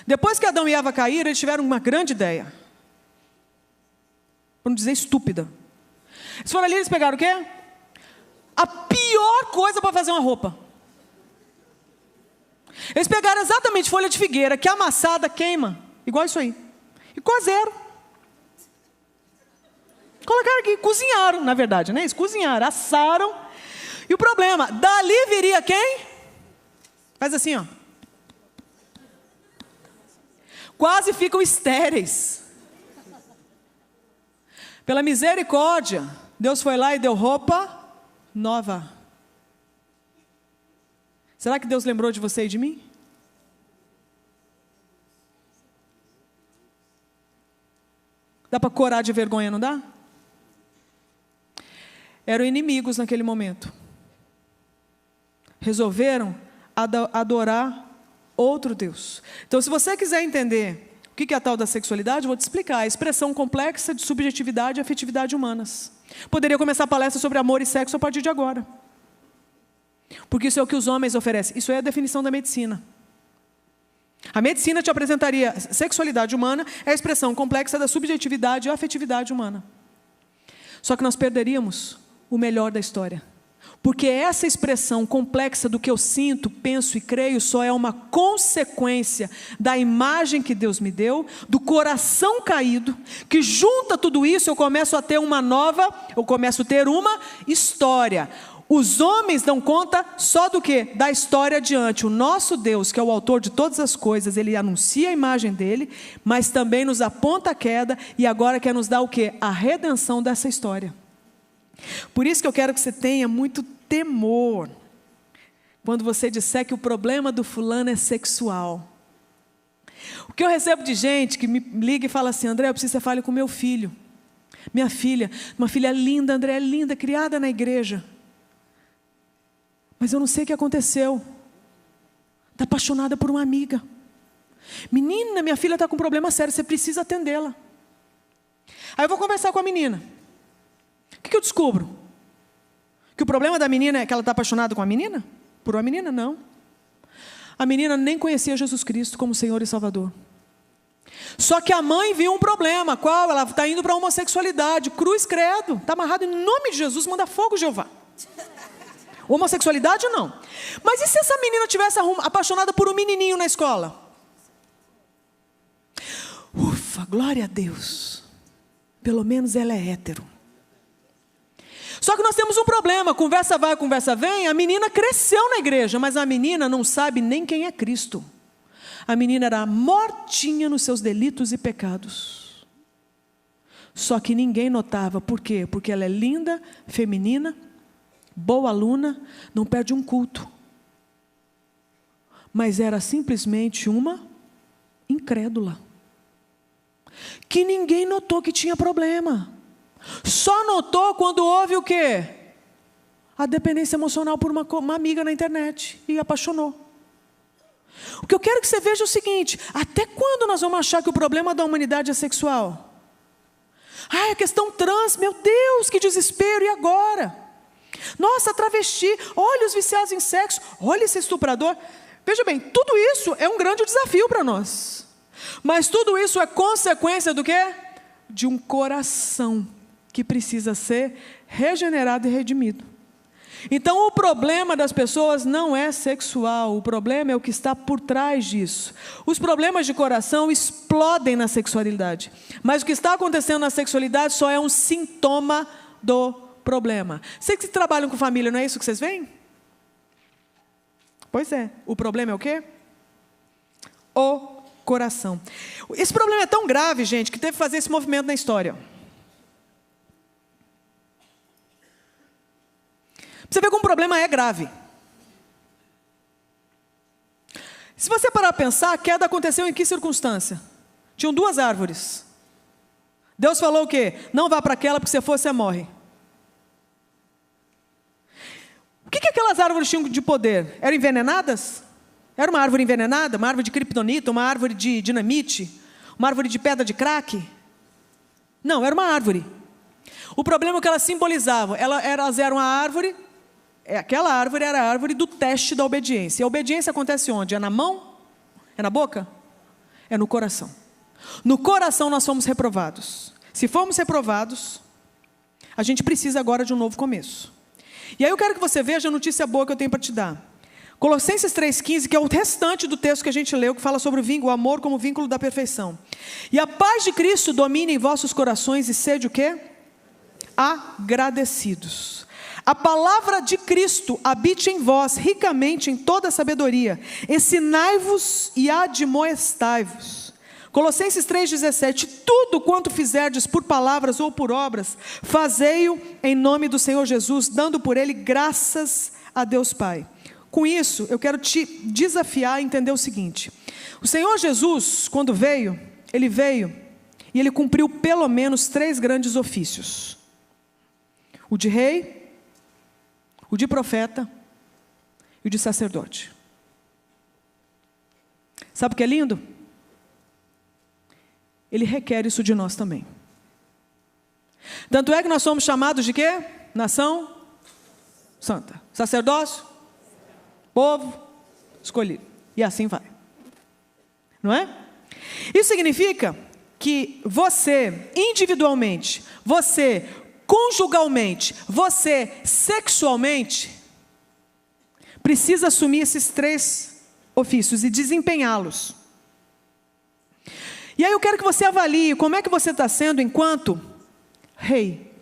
Depois que Adão e Eva caíram, eles tiveram uma grande ideia. Para não dizer estúpida. Eles foram ali, eles pegaram o quê? A pior coisa para fazer uma roupa. Eles pegaram exatamente folha de figueira, que amassada queima, igual isso aí. E cozeram. Colocaram aqui, cozinharam, na verdade, né? Eles cozinharam, assaram. E o problema, dali viria quem? Faz assim, ó. Quase ficam estéreis. Pela misericórdia, Deus foi lá e deu roupa nova. Será que Deus lembrou de você e de mim? Dá para corar de vergonha, não dá? Eram inimigos naquele momento. Resolveram adorar outro Deus. Então, se você quiser entender o que é a tal da sexualidade, eu vou te explicar. A expressão complexa de subjetividade e afetividade humanas. Poderia começar a palestra sobre amor e sexo a partir de agora. Porque isso é o que os homens oferecem. Isso é a definição da medicina. A medicina te apresentaria sexualidade humana, é a expressão complexa da subjetividade e afetividade humana. Só que nós perderíamos o melhor da história. Porque essa expressão complexa do que eu sinto, penso e creio só é uma consequência da imagem que Deus me deu, do coração caído, que junta tudo isso, eu começo a ter uma história. Os homens dão conta só do quê? Da história adiante. O nosso Deus, que é o autor de todas as coisas, Ele anuncia a imagem dEle, mas também nos aponta a queda e agora quer nos dar o quê? A redenção dessa história. Por isso que eu quero que você tenha muito temor quando você disser que o problema do fulano é sexual. O que eu recebo de gente que me liga e fala assim: André, eu preciso que você fale com meu filho. Minha filha, uma filha linda, André, linda, criada na igreja. Mas eu não sei o que aconteceu. Está apaixonada por uma amiga. Menina, minha filha está com um problema sério, você precisa atendê-la. Aí eu vou conversar com a menina. O que eu descubro? Que o problema da menina é que ela está apaixonada com a menina? Por uma menina? Não. A menina nem conhecia Jesus Cristo como Senhor e Salvador. Só que a mãe viu um problema. Qual? Ela está indo para a homossexualidade. Cruz, credo. Está amarrado em nome de Jesus, manda fogo, Jeová. Homossexualidade não. Mas e se essa menina tivesse apaixonada por um menininho na escola? Ufa, glória a Deus. Pelo menos ela é hétero. Só que nós temos um problema. Conversa vai, conversa vem. A menina cresceu na igreja, mas a menina não sabe nem quem é Cristo. A menina era mortinha nos seus delitos e pecados. Só que ninguém notava. Por quê? Porque ela é linda, feminina, boa aluna, não perde um culto. Mas era simplesmente uma incrédula. Que ninguém notou que tinha problema. Só notou quando houve o quê? A dependência emocional por uma amiga na internet. E apaixonou. O que eu quero que você veja é o seguinte: até quando nós vamos achar que o problema da humanidade é sexual? Ah, a questão trans, meu Deus, que desespero, e agora? Nossa, travesti, olha os viciados em sexo, olha esse estuprador. Veja bem, tudo isso é um grande desafio para nós. Mas tudo isso é consequência do quê? De um coração que precisa ser regenerado e redimido. Então o problema das pessoas não é sexual, o problema é o que está por trás disso. Os problemas de coração explodem na sexualidade, mas o que está acontecendo na sexualidade só é um sintoma do problema. Vocês que trabalham com família, não é isso que vocês veem? Pois é, o problema é o quê? O coração. Esse problema é tão grave, gente, que teve que fazer esse movimento na história. Você vê como o problema é grave. Se você parar para pensar, a queda aconteceu em que circunstância? Tinham duas árvores. Deus falou o quê? Não vá para aquela, porque se for, você morre. O que aquelas árvores tinham de poder? Eram envenenadas? Era uma árvore envenenada? Uma árvore de kryptonita? Uma árvore de dinamite? Uma árvore de pedra de crack? Não, era uma árvore. O problema é que elas simbolizavam. Elas eram a árvore. Aquela árvore era a árvore do teste da obediência. E a obediência acontece onde? É na mão? É na boca? É no coração. No coração nós fomos reprovados. Se formos reprovados, a gente precisa agora de um novo começo. E aí eu quero que você veja a notícia boa que eu tenho para te dar. Colossenses 3,15, que é o restante do texto que a gente leu, que fala sobre o amor como vínculo da perfeição. E a paz de Cristo domine em vossos corações e sede o quê? Agradecidos. A palavra de Cristo habite em vós ricamente em toda sabedoria. Ensinai-vos e admoestai-vos. Colossenses 3,17. Tudo quanto fizerdes por palavras ou por obras, fazei-o em nome do Senhor Jesus, dando por ele graças a Deus Pai. Com isso, eu quero te desafiar a entender o seguinte. O Senhor Jesus, quando veio, Ele veio e Ele cumpriu pelo menos 3 grandes ofícios. O de rei, o de profeta e o de sacerdote. Sabe o que é lindo? Ele requer isso de nós também. Tanto é que nós somos chamados de quê? Nação santa. Sacerdócio, povo escolhido. E assim vai. Não é? Isso significa que você, individualmente, você, conjugalmente, você, sexualmente, precisa assumir esses 3 ofícios e desempenhá-los. E aí eu quero que você avalie como é que você está sendo enquanto rei.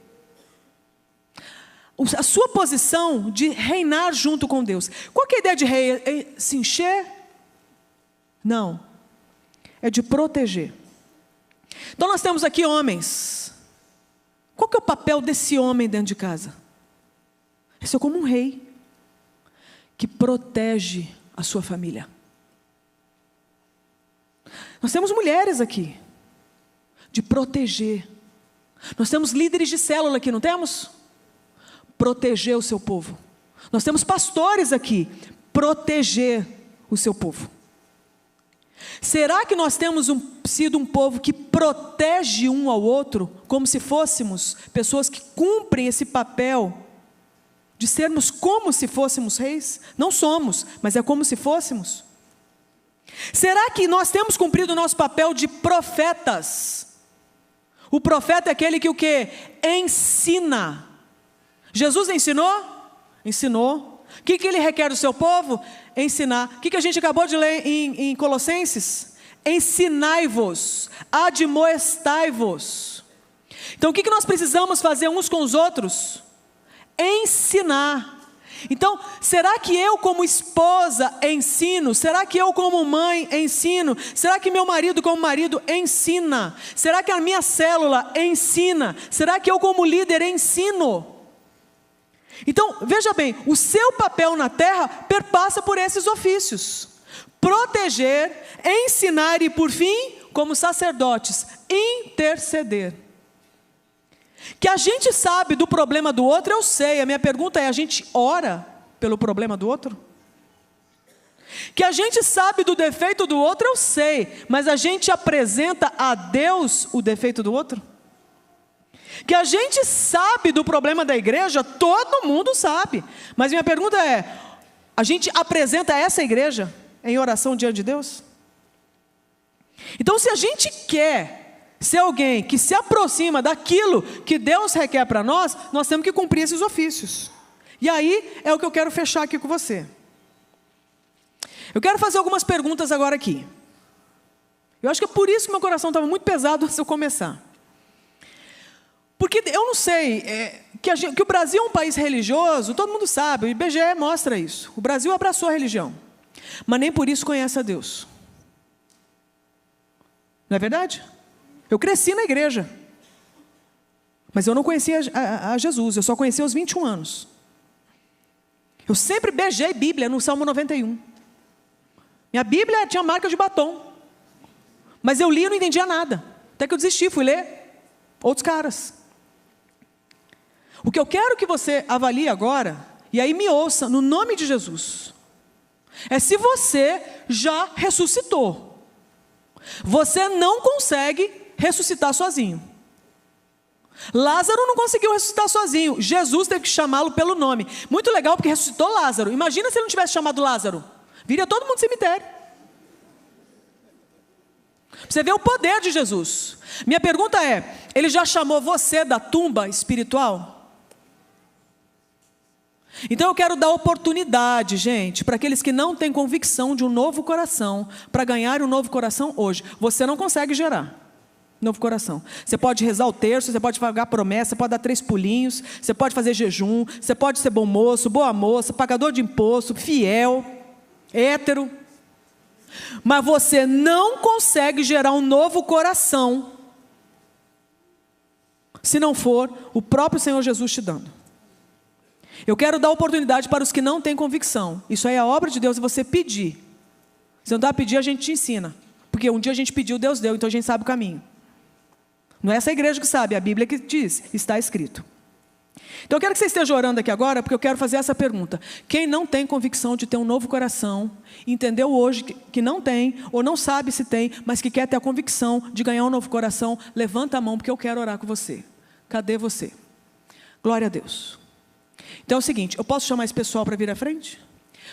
a sua posição de reinar junto com Deus. Qual que é a ideia de rei? É se encher? Não. É de proteger. Então nós temos aqui homens. Qual que é o papel desse homem dentro de casa? É ser como um rei que protege a sua família. Nós temos mulheres aqui de proteger. Nós temos líderes de célula aqui, não temos? Proteger o seu povo. Nós temos pastores aqui, proteger o seu povo. Será que nós temos sido um povo que protege um ao outro, como se fôssemos pessoas que cumprem esse papel de sermos como se fôssemos reis? Não somos, mas é como se fôssemos. Será que nós temos cumprido o nosso papel de profetas? O profeta é aquele que o quê? Ensina. Jesus ensinou? Ensinou. O que ele requer do seu povo? Ensinar. O que a gente acabou de ler em Colossenses? Ensinai-vos, admoestai-vos. Então o que nós precisamos fazer uns com os outros? Ensinar. Então, será que eu como esposa ensino? Será que eu como mãe ensino? Será que meu marido como marido ensina? Será que a minha célula ensina? Será que eu como líder ensino? Então, veja bem, o seu papel na terra perpassa por esses ofícios: proteger, ensinar e, por fim, como sacerdotes, interceder. Que a gente sabe do problema do outro, eu sei. A minha pergunta é: a gente ora pelo problema do outro? Que a gente sabe do defeito do outro, eu sei. Mas a gente apresenta a Deus o defeito do outro? Que a gente sabe do problema da igreja, todo mundo sabe. Mas minha pergunta é: a gente apresenta essa igreja em oração diante de Deus? Então, se a gente quer ser alguém que se aproxima daquilo que Deus requer para nós, nós temos que cumprir esses ofícios. E aí é o que eu quero fechar aqui com você. Eu quero fazer algumas perguntas agora aqui. Eu acho que é por isso que meu coração estava muito pesado antes de eu começar. Porque eu não sei, que o Brasil é um país religioso, todo mundo sabe, o IBGE mostra isso. O Brasil abraçou a religião, mas nem por isso conhece a Deus. Não é verdade? Eu cresci na igreja, mas eu não conhecia a Jesus, eu só conheci aos 21 anos. Eu sempre beijei Bíblia no Salmo 91. Minha Bíblia tinha marca de batom, mas eu li e não entendia nada. Até que eu desisti, fui ler outros caras. O que eu quero que você avalie agora, e aí me ouça, no nome de Jesus, é se você já ressuscitou. Você não consegue ressuscitar sozinho. Lázaro não conseguiu ressuscitar sozinho. Jesus teve que chamá-lo pelo nome. Muito legal, porque ressuscitou Lázaro. Imagina se ele não tivesse chamado Lázaro. Viria todo mundo do cemitério. Você vê o poder de Jesus. Minha pergunta é: ele já chamou você da tumba espiritual? Então eu quero dar oportunidade, gente, para aqueles que não têm convicção de um novo coração, para ganhar um novo coração hoje. Você não consegue gerar novo coração. Você pode rezar o terço, você pode pagar promessa, você pode dar 3 pulinhos, você pode fazer jejum, você pode ser bom moço, boa moça, pagador de imposto, fiel, hétero. Mas você não consegue gerar um novo coração se não for o próprio Senhor Jesus te dando. Eu quero dar oportunidade para os que não têm convicção. Isso aí é a obra de Deus, e você pedir. Se não dá a pedir, a gente te ensina. Porque um dia a gente pediu, Deus deu, então a gente sabe o caminho. Não é essa igreja que sabe, é a Bíblia que diz, está escrito. Então eu quero que você esteja orando aqui agora, porque eu quero fazer essa pergunta: quem não tem convicção de ter um novo coração, entendeu hoje que não tem, ou não sabe se tem, mas que quer ter a convicção de ganhar um novo coração, levanta a mão, porque eu quero orar com você. Cadê você? Glória a Deus. Então é o seguinte, eu posso chamar esse pessoal para vir à frente?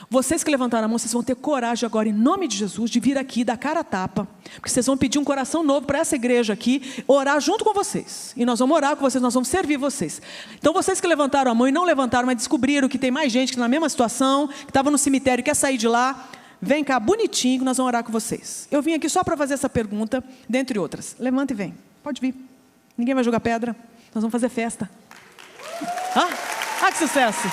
Vocês que levantaram a mão, vocês vão ter coragem agora, em nome de Jesus, de vir aqui, dar cara a tapa, porque vocês vão pedir um coração novo para essa igreja aqui, orar junto com vocês, e nós vamos orar com vocês, nós vamos servir vocês. Então vocês que levantaram a mão e não levantaram, mas descobriram que tem mais gente que na mesma situação, que estava no cemitério e quer sair de lá, vem cá bonitinho que nós vamos orar com vocês. Eu vim aqui só para fazer essa pergunta, dentre outras. Levanta e vem, pode vir, ninguém vai jogar pedra, nós vamos fazer festa. que sucesso!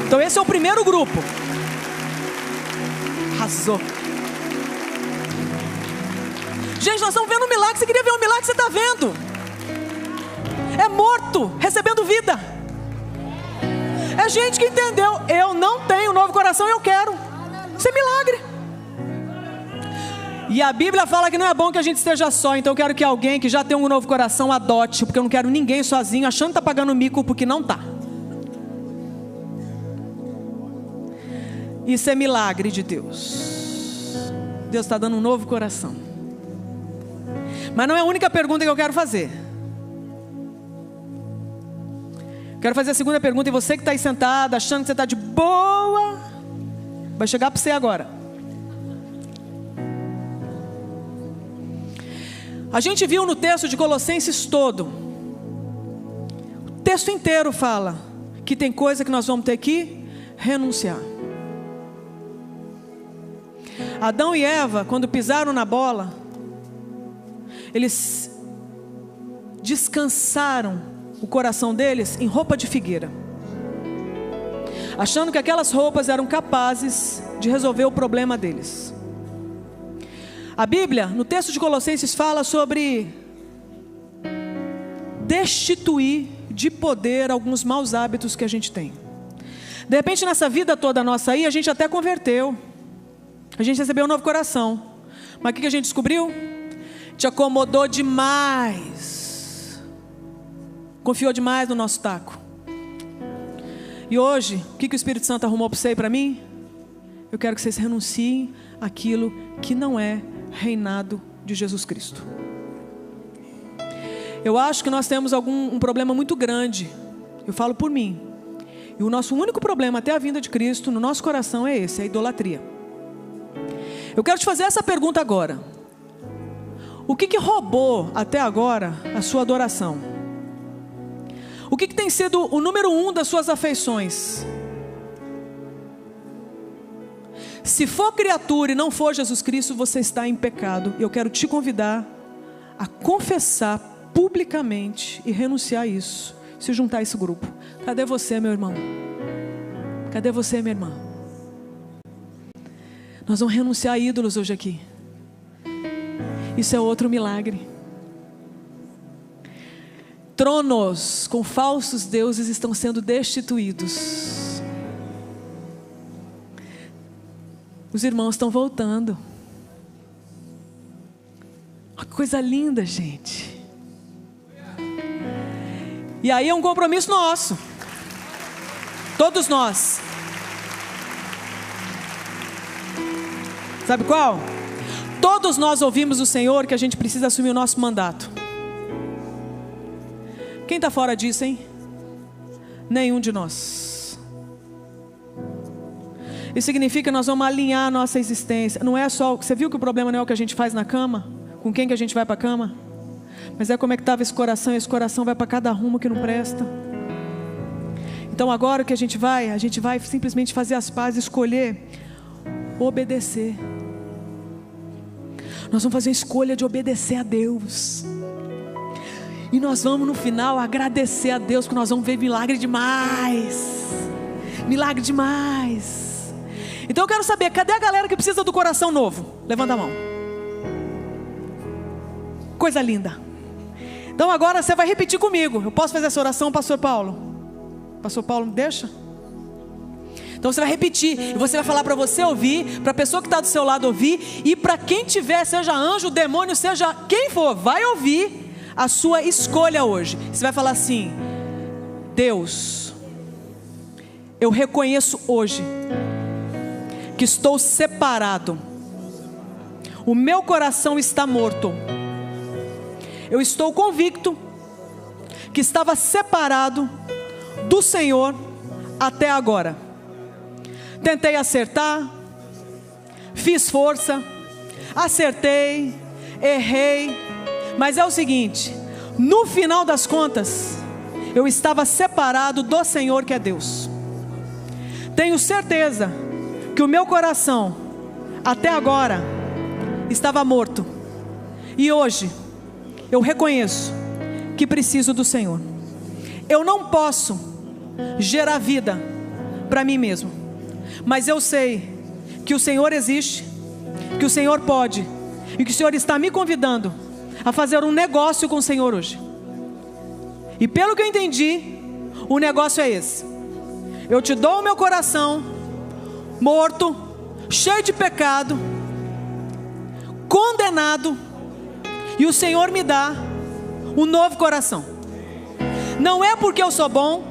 Então esse é o primeiro grupo. Arrasou. Gente, nós estamos vendo um milagre. Você queria ver um milagre, você está vendo. É morto, recebendo vida. É gente que entendeu. Eu não tenho novo coração, eu quero. Isso é milagre. E a Bíblia fala que não é bom que a gente esteja só. Então eu quero que alguém que já tem um novo coração adote. Porque eu não quero ninguém sozinho, achando que está pagando mico, porque não está. Isso é milagre de Deus. Deus está dando um novo coração. Mas não é a única pergunta que eu quero fazer. Quero fazer a segunda pergunta. E você que está aí sentado, achando que você está de boa, vai chegar para você agora. A gente viu no texto de Colossenses todo. O texto inteiro fala que tem coisa que nós vamos ter que renunciar. Adão e Eva, quando pisaram na bola, eles descansaram o coração deles em roupa de figueira, achando que aquelas roupas eram capazes de resolver o problema deles. A Bíblia, no texto de Colossenses, fala sobre destituir de poder alguns maus hábitos que a gente tem. De repente nessa vida toda nossa aí, a gente até converteu. A gente recebeu um novo coração. Mas o que a gente descobriu? Te acomodou demais. Confiou demais no nosso taco. E hoje, o que o Espírito Santo arrumou para você e para mim? Eu quero que vocês renunciem àquilo que não é reinado de Jesus Cristo. Eu acho que nós temos um problema muito grande. Eu falo por mim. E o nosso único problema até a vinda de Cristo no nosso coração é esse, é a idolatria. Eu quero te fazer essa pergunta agora. O que roubou até agora a sua adoração? O que tem sido o número 1 das suas afeições? Se for criatura e não for Jesus Cristo, você está em pecado. E eu quero te convidar a confessar publicamente e renunciar a isso. Se juntar a esse grupo. Cadê você, meu irmão? Cadê você, minha irmã? Nós vamos renunciar a ídolos hoje aqui. Isso é outro milagre. Tronos com falsos deuses estão sendo destituídos. Os irmãos estão voltando. Uma coisa linda, gente. E aí é um compromisso nosso. Todos nós. Sabe qual? Todos nós ouvimos do Senhor que a gente precisa assumir o nosso mandato. Quem está fora disso, hein? Nenhum de nós. Isso significa que nós vamos alinhar a nossa existência. Não é só... Você viu que o problema não é o que a gente faz na cama? Com quem que a gente vai para a cama? Mas é como é que estava esse coração. E esse coração vai para cada rumo que não presta. Então agora o que a gente vai simplesmente fazer as pazes, escolher obedecer. Nós vamos fazer a escolha de obedecer a Deus. E nós vamos no final agradecer a Deus, porque nós vamos ver milagre demais. Milagre demais. Então eu quero saber, cadê a galera que precisa do coração novo? Levanta a mão. Coisa linda. Então agora você vai repetir comigo. Eu posso fazer essa oração, pastor Paulo? Pastor Paulo, me deixa? Então você vai repetir, e você vai falar para você ouvir, para a pessoa que está do seu lado ouvir, e para quem tiver, seja anjo, demônio, seja quem for, vai ouvir a sua escolha hoje. Você vai falar assim: Deus, eu reconheço hoje que estou separado, o meu coração está morto, eu estou convicto que estava separado do Senhor até agora. Tentei acertar, fiz força, acertei, errei, mas é o seguinte: no final das contas, eu estava separado do Senhor, que é Deus. Tenho certeza que o meu coração, até agora, estava morto, e hoje eu reconheço que preciso do Senhor. Eu não posso gerar vida para mim mesmo, mas eu sei que o Senhor existe, que o Senhor pode, e que o Senhor está me convidando a fazer um negócio com o Senhor hoje. E pelo que eu entendi, o negócio é esse: eu te dou o meu coração morto, cheio de pecado, condenado, e o Senhor me dá um novo coração. Não é porque eu sou bom,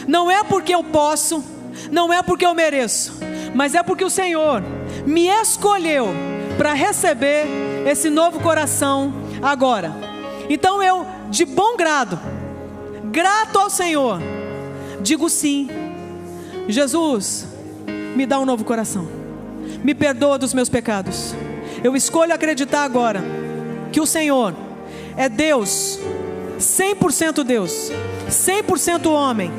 não é porque eu posso, não é porque eu mereço, mas é porque o Senhor me escolheu para receber esse novo coração agora. Então eu, de bom grado, grato ao Senhor, digo sim: Jesus, me dá um novo coração, me perdoa dos meus pecados. Eu escolho acreditar agora que o Senhor é Deus, 100% Deus, 100% homem,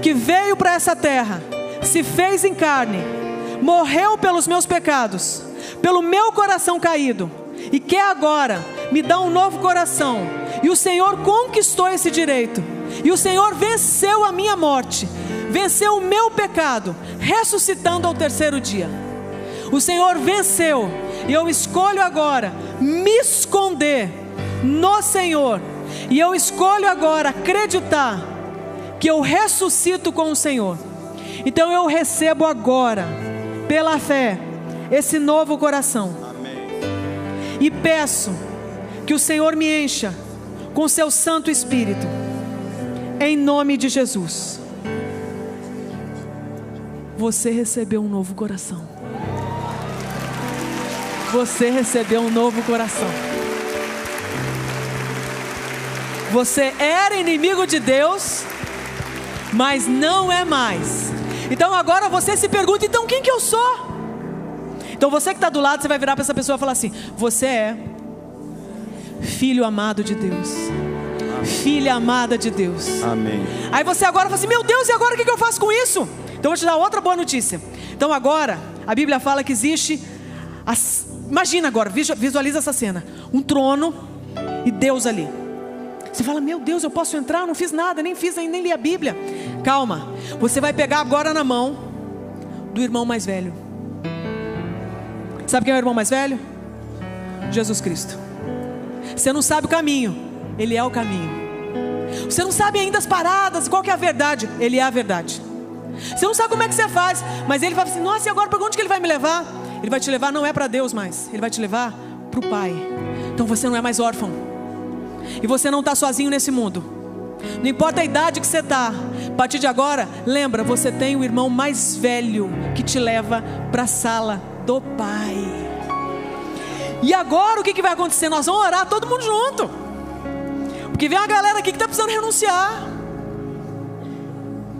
que veio para essa terra, se fez em carne, morreu pelos meus pecados, pelo meu coração caído, e quer agora me dar um novo coração. E o Senhor conquistou esse direito, e o Senhor venceu a minha morte, venceu o meu pecado, ressuscitando ao terceiro dia. O Senhor venceu, e eu escolho agora me esconder no Senhor, e eu escolho agora acreditar que eu ressuscito com o Senhor. Então eu recebo agora, pela fé, esse novo coração. Amém. E peço que o Senhor me encha com seu Santo Espírito, em nome de Jesus. Você recebeu um novo coração. Você recebeu um novo coração. Você era inimigo de Deus, mas não é mais. Então agora você se pergunta: então quem que eu sou? Então você que está do lado, você vai virar para essa pessoa e falar assim: você é filho amado de Deus. Amém. Filha amada de Deus. Amém. Aí você agora fala assim: meu Deus, e agora o que eu faço com isso? Então eu vou te dar outra boa notícia. Então agora a Bíblia fala que existe imagina agora, visualiza essa cena: um trono e Deus ali. Você fala: meu Deus, eu posso entrar? Eu não fiz nada, nem li a Bíblia. Calma, você vai pegar agora na mão do irmão mais velho. Sabe quem é o irmão mais velho? Jesus Cristo. Você não sabe o caminho, Ele é o caminho. Você não sabe ainda as paradas, qual que é a verdade, Ele é a verdade. Você não sabe como é que você faz, mas Ele fala assim: nossa, e agora para onde que Ele vai me levar? Ele vai te levar não é para Deus mais, Ele vai te levar para o Pai. Então você não é mais órfão, e você não está sozinho nesse mundo. Não importa a idade que você está, a partir de agora, lembra, você tem o irmão mais velho que te leva para a sala do Pai. E agora o que vai acontecer? Nós vamos orar todo mundo junto, porque vem uma galera aqui que está precisando renunciar,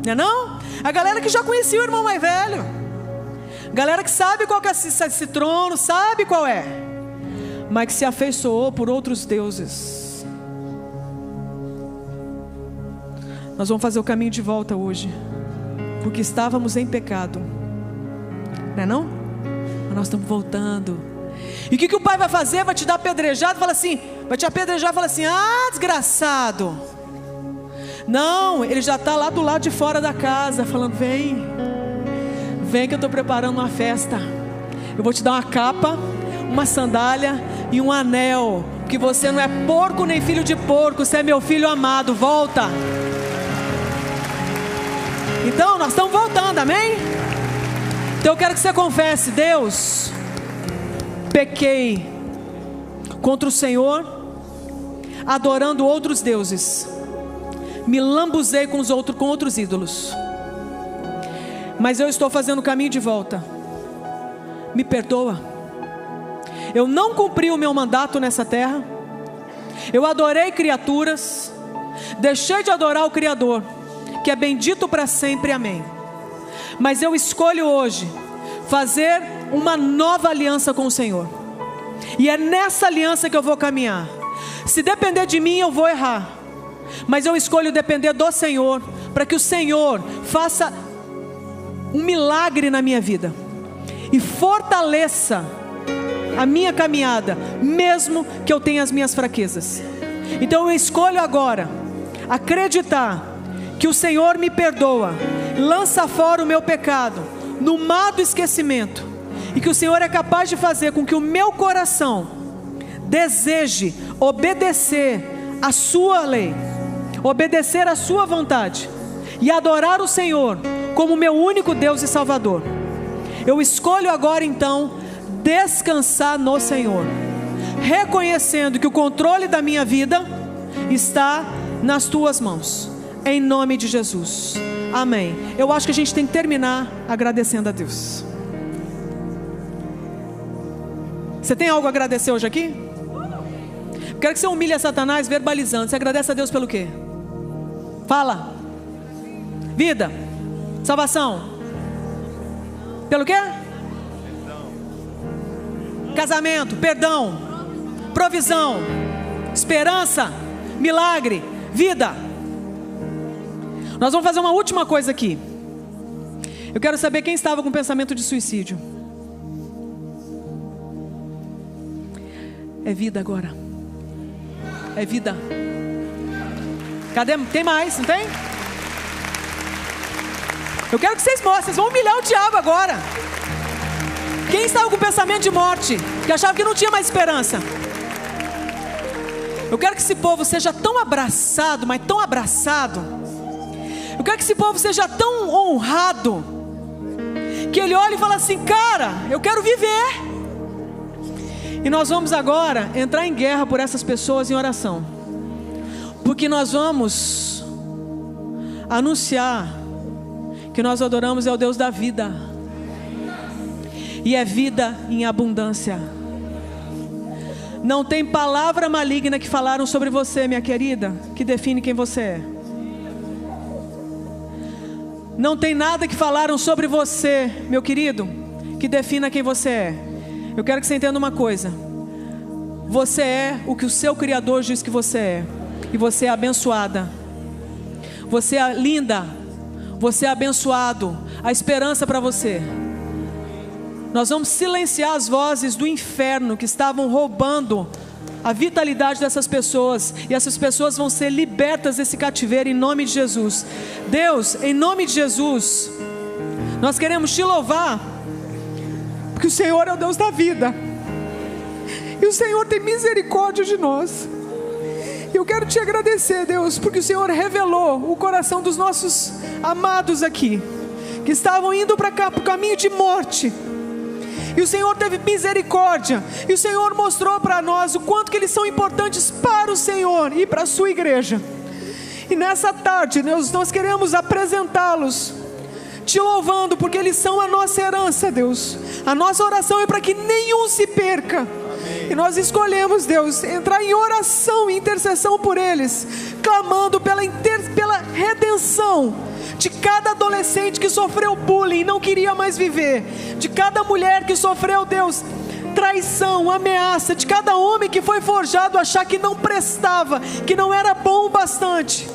não é não? A galera que já conhecia o irmão mais velho, galera que sabe qual que é esse trono, sabe qual é, mas que se afeiçoou por outros deuses. Nós vamos fazer o caminho de volta hoje, porque estávamos em pecado, não é não? Mas nós estamos voltando. E o que o Pai vai fazer? Vai te dar apedrejado, fala assim, vai te apedrejar e fala assim: ah, desgraçado. Não, Ele já está lá do lado de fora da casa, falando: vem que eu estou preparando uma festa. Eu vou te dar uma capa, uma sandália e um anel, porque você não é porco nem filho de porco, você é meu filho amado, volta. Então nós estamos voltando, amém? Então eu quero que você confesse: Deus, pequei contra o Senhor, adorando outros deuses, me lambuzei com outros ídolos, mas eu estou fazendo o caminho de volta. Me perdoa. Eu não cumpri o meu mandato nessa terra. Eu adorei criaturas, deixei de adorar o Criador, que é bendito para sempre, amém. Mas eu escolho hoje fazer uma nova aliança com o Senhor, e é nessa aliança que eu vou caminhar. Se depender de mim eu vou errar, mas eu escolho depender do Senhor, para que o Senhor faça um milagre na minha vida e fortaleça a minha caminhada, mesmo que eu tenha as minhas fraquezas. Então eu escolho agora acreditar que o Senhor me perdoa, lança fora o meu pecado no mar do esquecimento, e que o Senhor é capaz de fazer com que o meu coração deseje obedecer a sua lei, obedecer a sua vontade e adorar o Senhor como meu único Deus e Salvador. Eu escolho agora então descansar no Senhor, reconhecendo que o controle da minha vida está nas tuas mãos, em nome de Jesus, amém. Eu acho que a gente tem que terminar agradecendo a Deus. Você tem algo a agradecer hoje aqui? Quero que você humilhe a Satanás verbalizando. Você agradece a Deus pelo quê? Fala. Vida, salvação. Pelo quê? Casamento, perdão, provisão, esperança, milagre, vida. Nós vamos fazer uma última coisa aqui. Eu quero saber quem estava com pensamento de suicídio. É vida agora. É vida. Cadê? Tem mais, não tem? Eu quero que vocês mostrem. Vocês vão humilhar o diabo agora. Quem estava com pensamento de morte, que achava que não tinha mais esperança? Eu quero que esse povo seja tão abraçado, mas tão abraçado. Eu quero que esse povo seja tão honrado, que ele olhe e fala assim: cara, eu quero viver. E nós vamos agora entrar em guerra por essas pessoas em oração, porque nós vamos anunciar que nós adoramos é o Deus da vida, e é vida em abundância. Não tem palavra maligna que falaram sobre você, minha querida, que define quem você é. Não tem nada que falaram sobre você, meu querido, que defina quem você é. Eu quero que você entenda uma coisa: você é o que o seu Criador diz que você é, e você é abençoada, você é linda, você é abençoado. A esperança para você. Nós vamos silenciar as vozes do inferno que estavam roubando a vitalidade dessas pessoas, e essas pessoas vão ser libertas desse cativeiro em nome de Jesus. Deus, em nome de Jesus, nós queremos te louvar, porque o Senhor é o Deus da vida, e o Senhor tem misericórdia de nós. E eu quero te agradecer, Deus, porque o Senhor revelou o coração dos nossos amados aqui, que estavam indo para cá, para o caminho de morte. E o Senhor teve misericórdia, e o Senhor mostrou para nós o quanto que eles são importantes para o Senhor e para a sua igreja. E nessa tarde, Deus, nós queremos apresentá-los, te louvando, porque eles são a nossa herança, Deus. A nossa oração é para que nenhum se perca. Amém. E nós escolhemos, Deus, entrar em oração e intercessão por eles, clamando pela redenção de cada adolescente que sofreu bullying e não queria mais viver, de cada mulher que sofreu, Deus, traição, ameaça, de cada homem que foi forjado a achar que não prestava, que não era bom o bastante.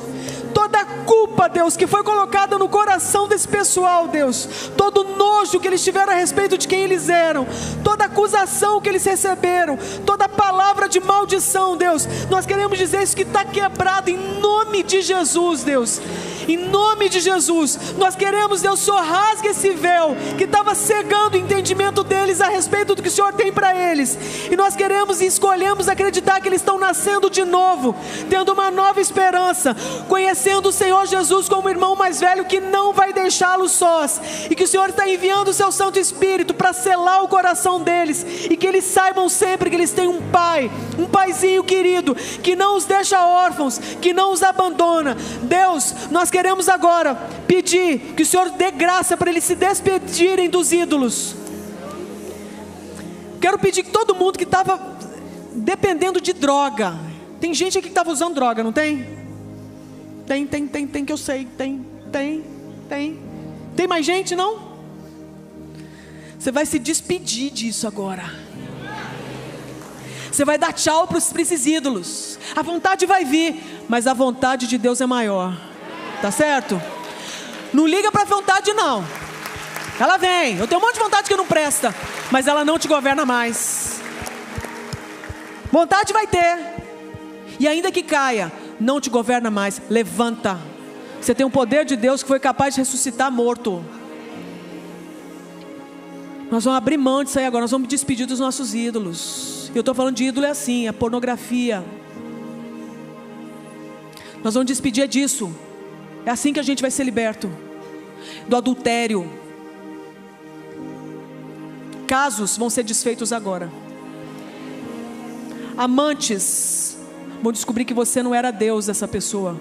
Toda a culpa, Deus, que foi colocada no coração desse pessoal, Deus, todo nojo que eles tiveram a respeito de quem eles eram, toda acusação que eles receberam, toda palavra de maldição, Deus, nós queremos dizer isso que está quebrado em nome de Jesus, Deus. Em nome de Jesus, nós queremos, Deus, Senhor, rasgue esse véu que estava cegando o entendimento deles a respeito do que o Senhor tem para eles. E nós queremos e escolhemos acreditar que eles estão nascendo de novo, tendo uma nova esperança, conhecendo o Senhor Jesus como o irmão mais velho que não vai deixá-los sós, e que o Senhor está enviando o seu Santo Espírito para selar o coração deles, e que eles saibam sempre que eles têm um pai, um paizinho querido, que não os deixa órfãos, que não os abandona. Deus, nós queremos agora pedir que o Senhor dê graça para eles se despedirem dos ídolos. Quero pedir que todo mundo que estava dependendo de droga, tem gente aqui que estava usando droga, não tem? Tem que eu sei, tem mais gente, não? Você vai se despedir disso agora. Você vai dar tchau para esses ídolos. A vontade vai vir, mas a vontade de Deus é maior. Tá certo? Não liga para a vontade não. Ela vem. Eu tenho um monte de vontade que não presta, mas ela não te governa mais. Vontade vai ter. E ainda que caia, não te governa mais. Levanta. Você tem o poder de Deus que foi capaz de ressuscitar morto. Nós vamos abrir mão disso aí agora. Nós vamos despedir dos nossos ídolos. Eu estou falando de ídolo é assim, é pornografia. Nós vamos despedir disso. É assim que a gente vai ser liberto. Do adultério. Casos vão ser desfeitos agora. Amantes vão descobrir que você não era Deus dessa pessoa.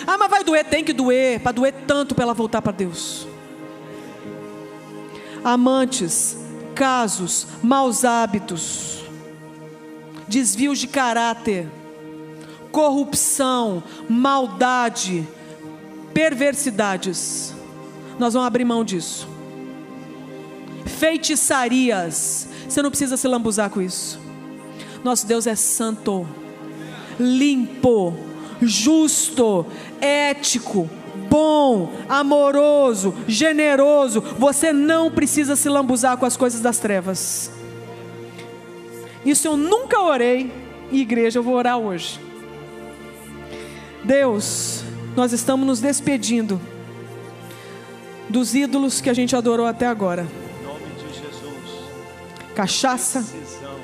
Ah, mas vai doer, tem que doer. Para doer tanto para ela voltar para Deus. Amantes, casos, maus hábitos, desvios de caráter, corrupção, maldade, perversidades. Nós vamos abrir mão disso. Feitiçarias, você não precisa se lambuzar com isso. Nosso Deus é santo, limpo, justo, ético, bom, amoroso, generoso. Você não precisa se lambuzar com as coisas das trevas. Isso eu nunca orei em igreja, eu vou orar hoje. Deus, nós estamos nos despedindo dos ídolos que a gente adorou até agora. Em nome de Jesus. Cachaça, Decisão.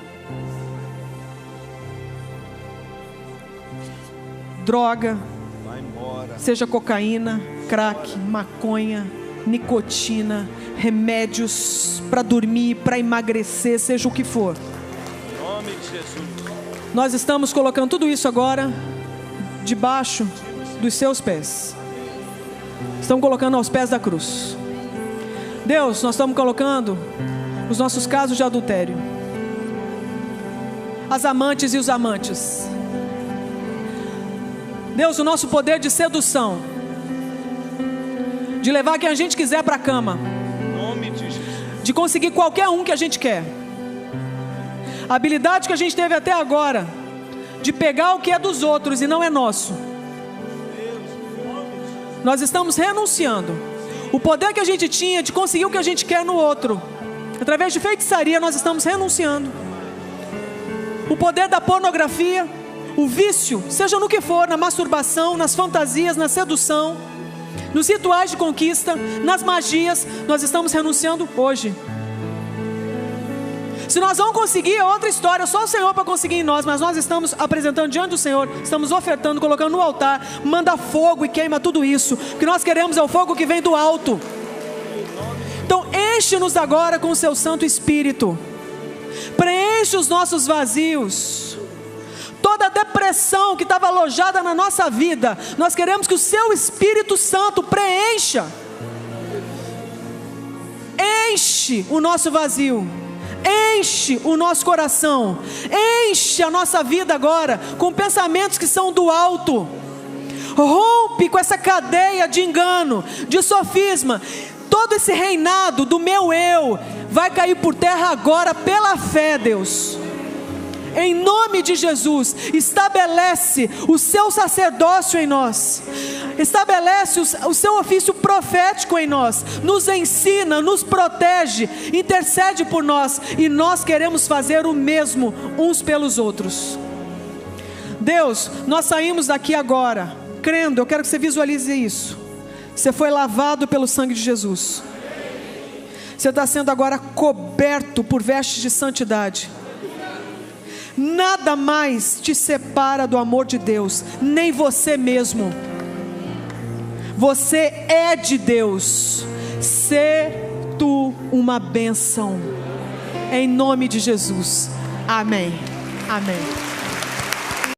droga, Vai embora. seja cocaína, crack, maconha, nicotina, remédios para dormir, para emagrecer, seja o que for. Em nome de Jesus. Nós estamos colocando tudo isso agora debaixo dos seus pés. Estamos colocando aos pés da cruz. Deus, nós estamos colocando os nossos casos de adultério, as amantes e os amantes. Deus, o nosso poder de sedução, de levar quem a gente quiser para a cama, Em nome de Jesus. de conseguir qualquer um que a gente quer. A habilidade que a gente teve até agora, de pegar o que é dos outros e não é nosso. Nós estamos renunciando. O poder que a gente tinha de conseguir o que a gente quer no outro, através de feitiçaria, nós estamos renunciando. O poder da pornografia, o vício, seja no que for, na masturbação, nas fantasias, na sedução, nos rituais de conquista, nas magias, nós estamos renunciando hoje. Se nós vamos conseguir, é outra história, só o Senhor para conseguir em nós, mas nós estamos apresentando diante do Senhor, estamos ofertando, colocando no altar. Manda fogo e queima tudo isso. O que nós queremos é o fogo que vem do alto. Então enche-nos agora com o seu Santo Espírito, preenche os nossos vazios. Toda a depressão que estava alojada na nossa vida, nós queremos que o seu Espírito Santo preencha. Enche o nosso vazio, enche o nosso coração, enche a nossa vida agora com pensamentos que são do alto. Rompe com essa cadeia de engano, de sofisma. Todo esse reinado do meu eu vai cair por terra agora pela fé, Deus. Em nome de Jesus, estabelece o seu sacerdócio em nós, estabelece o seu ofício profético em nós, nos ensina, nos protege, intercede por nós, e nós queremos fazer o mesmo uns pelos outros. Deus, nós saímos daqui agora, crendo, eu quero que você visualize isso. Você foi lavado pelo sangue de Jesus, você está sendo agora coberto por vestes de santidade. Nada mais te separa do amor de Deus, nem você mesmo. Você é de Deus. Sê tu uma bênção. Em nome de Jesus. Amém. Amém.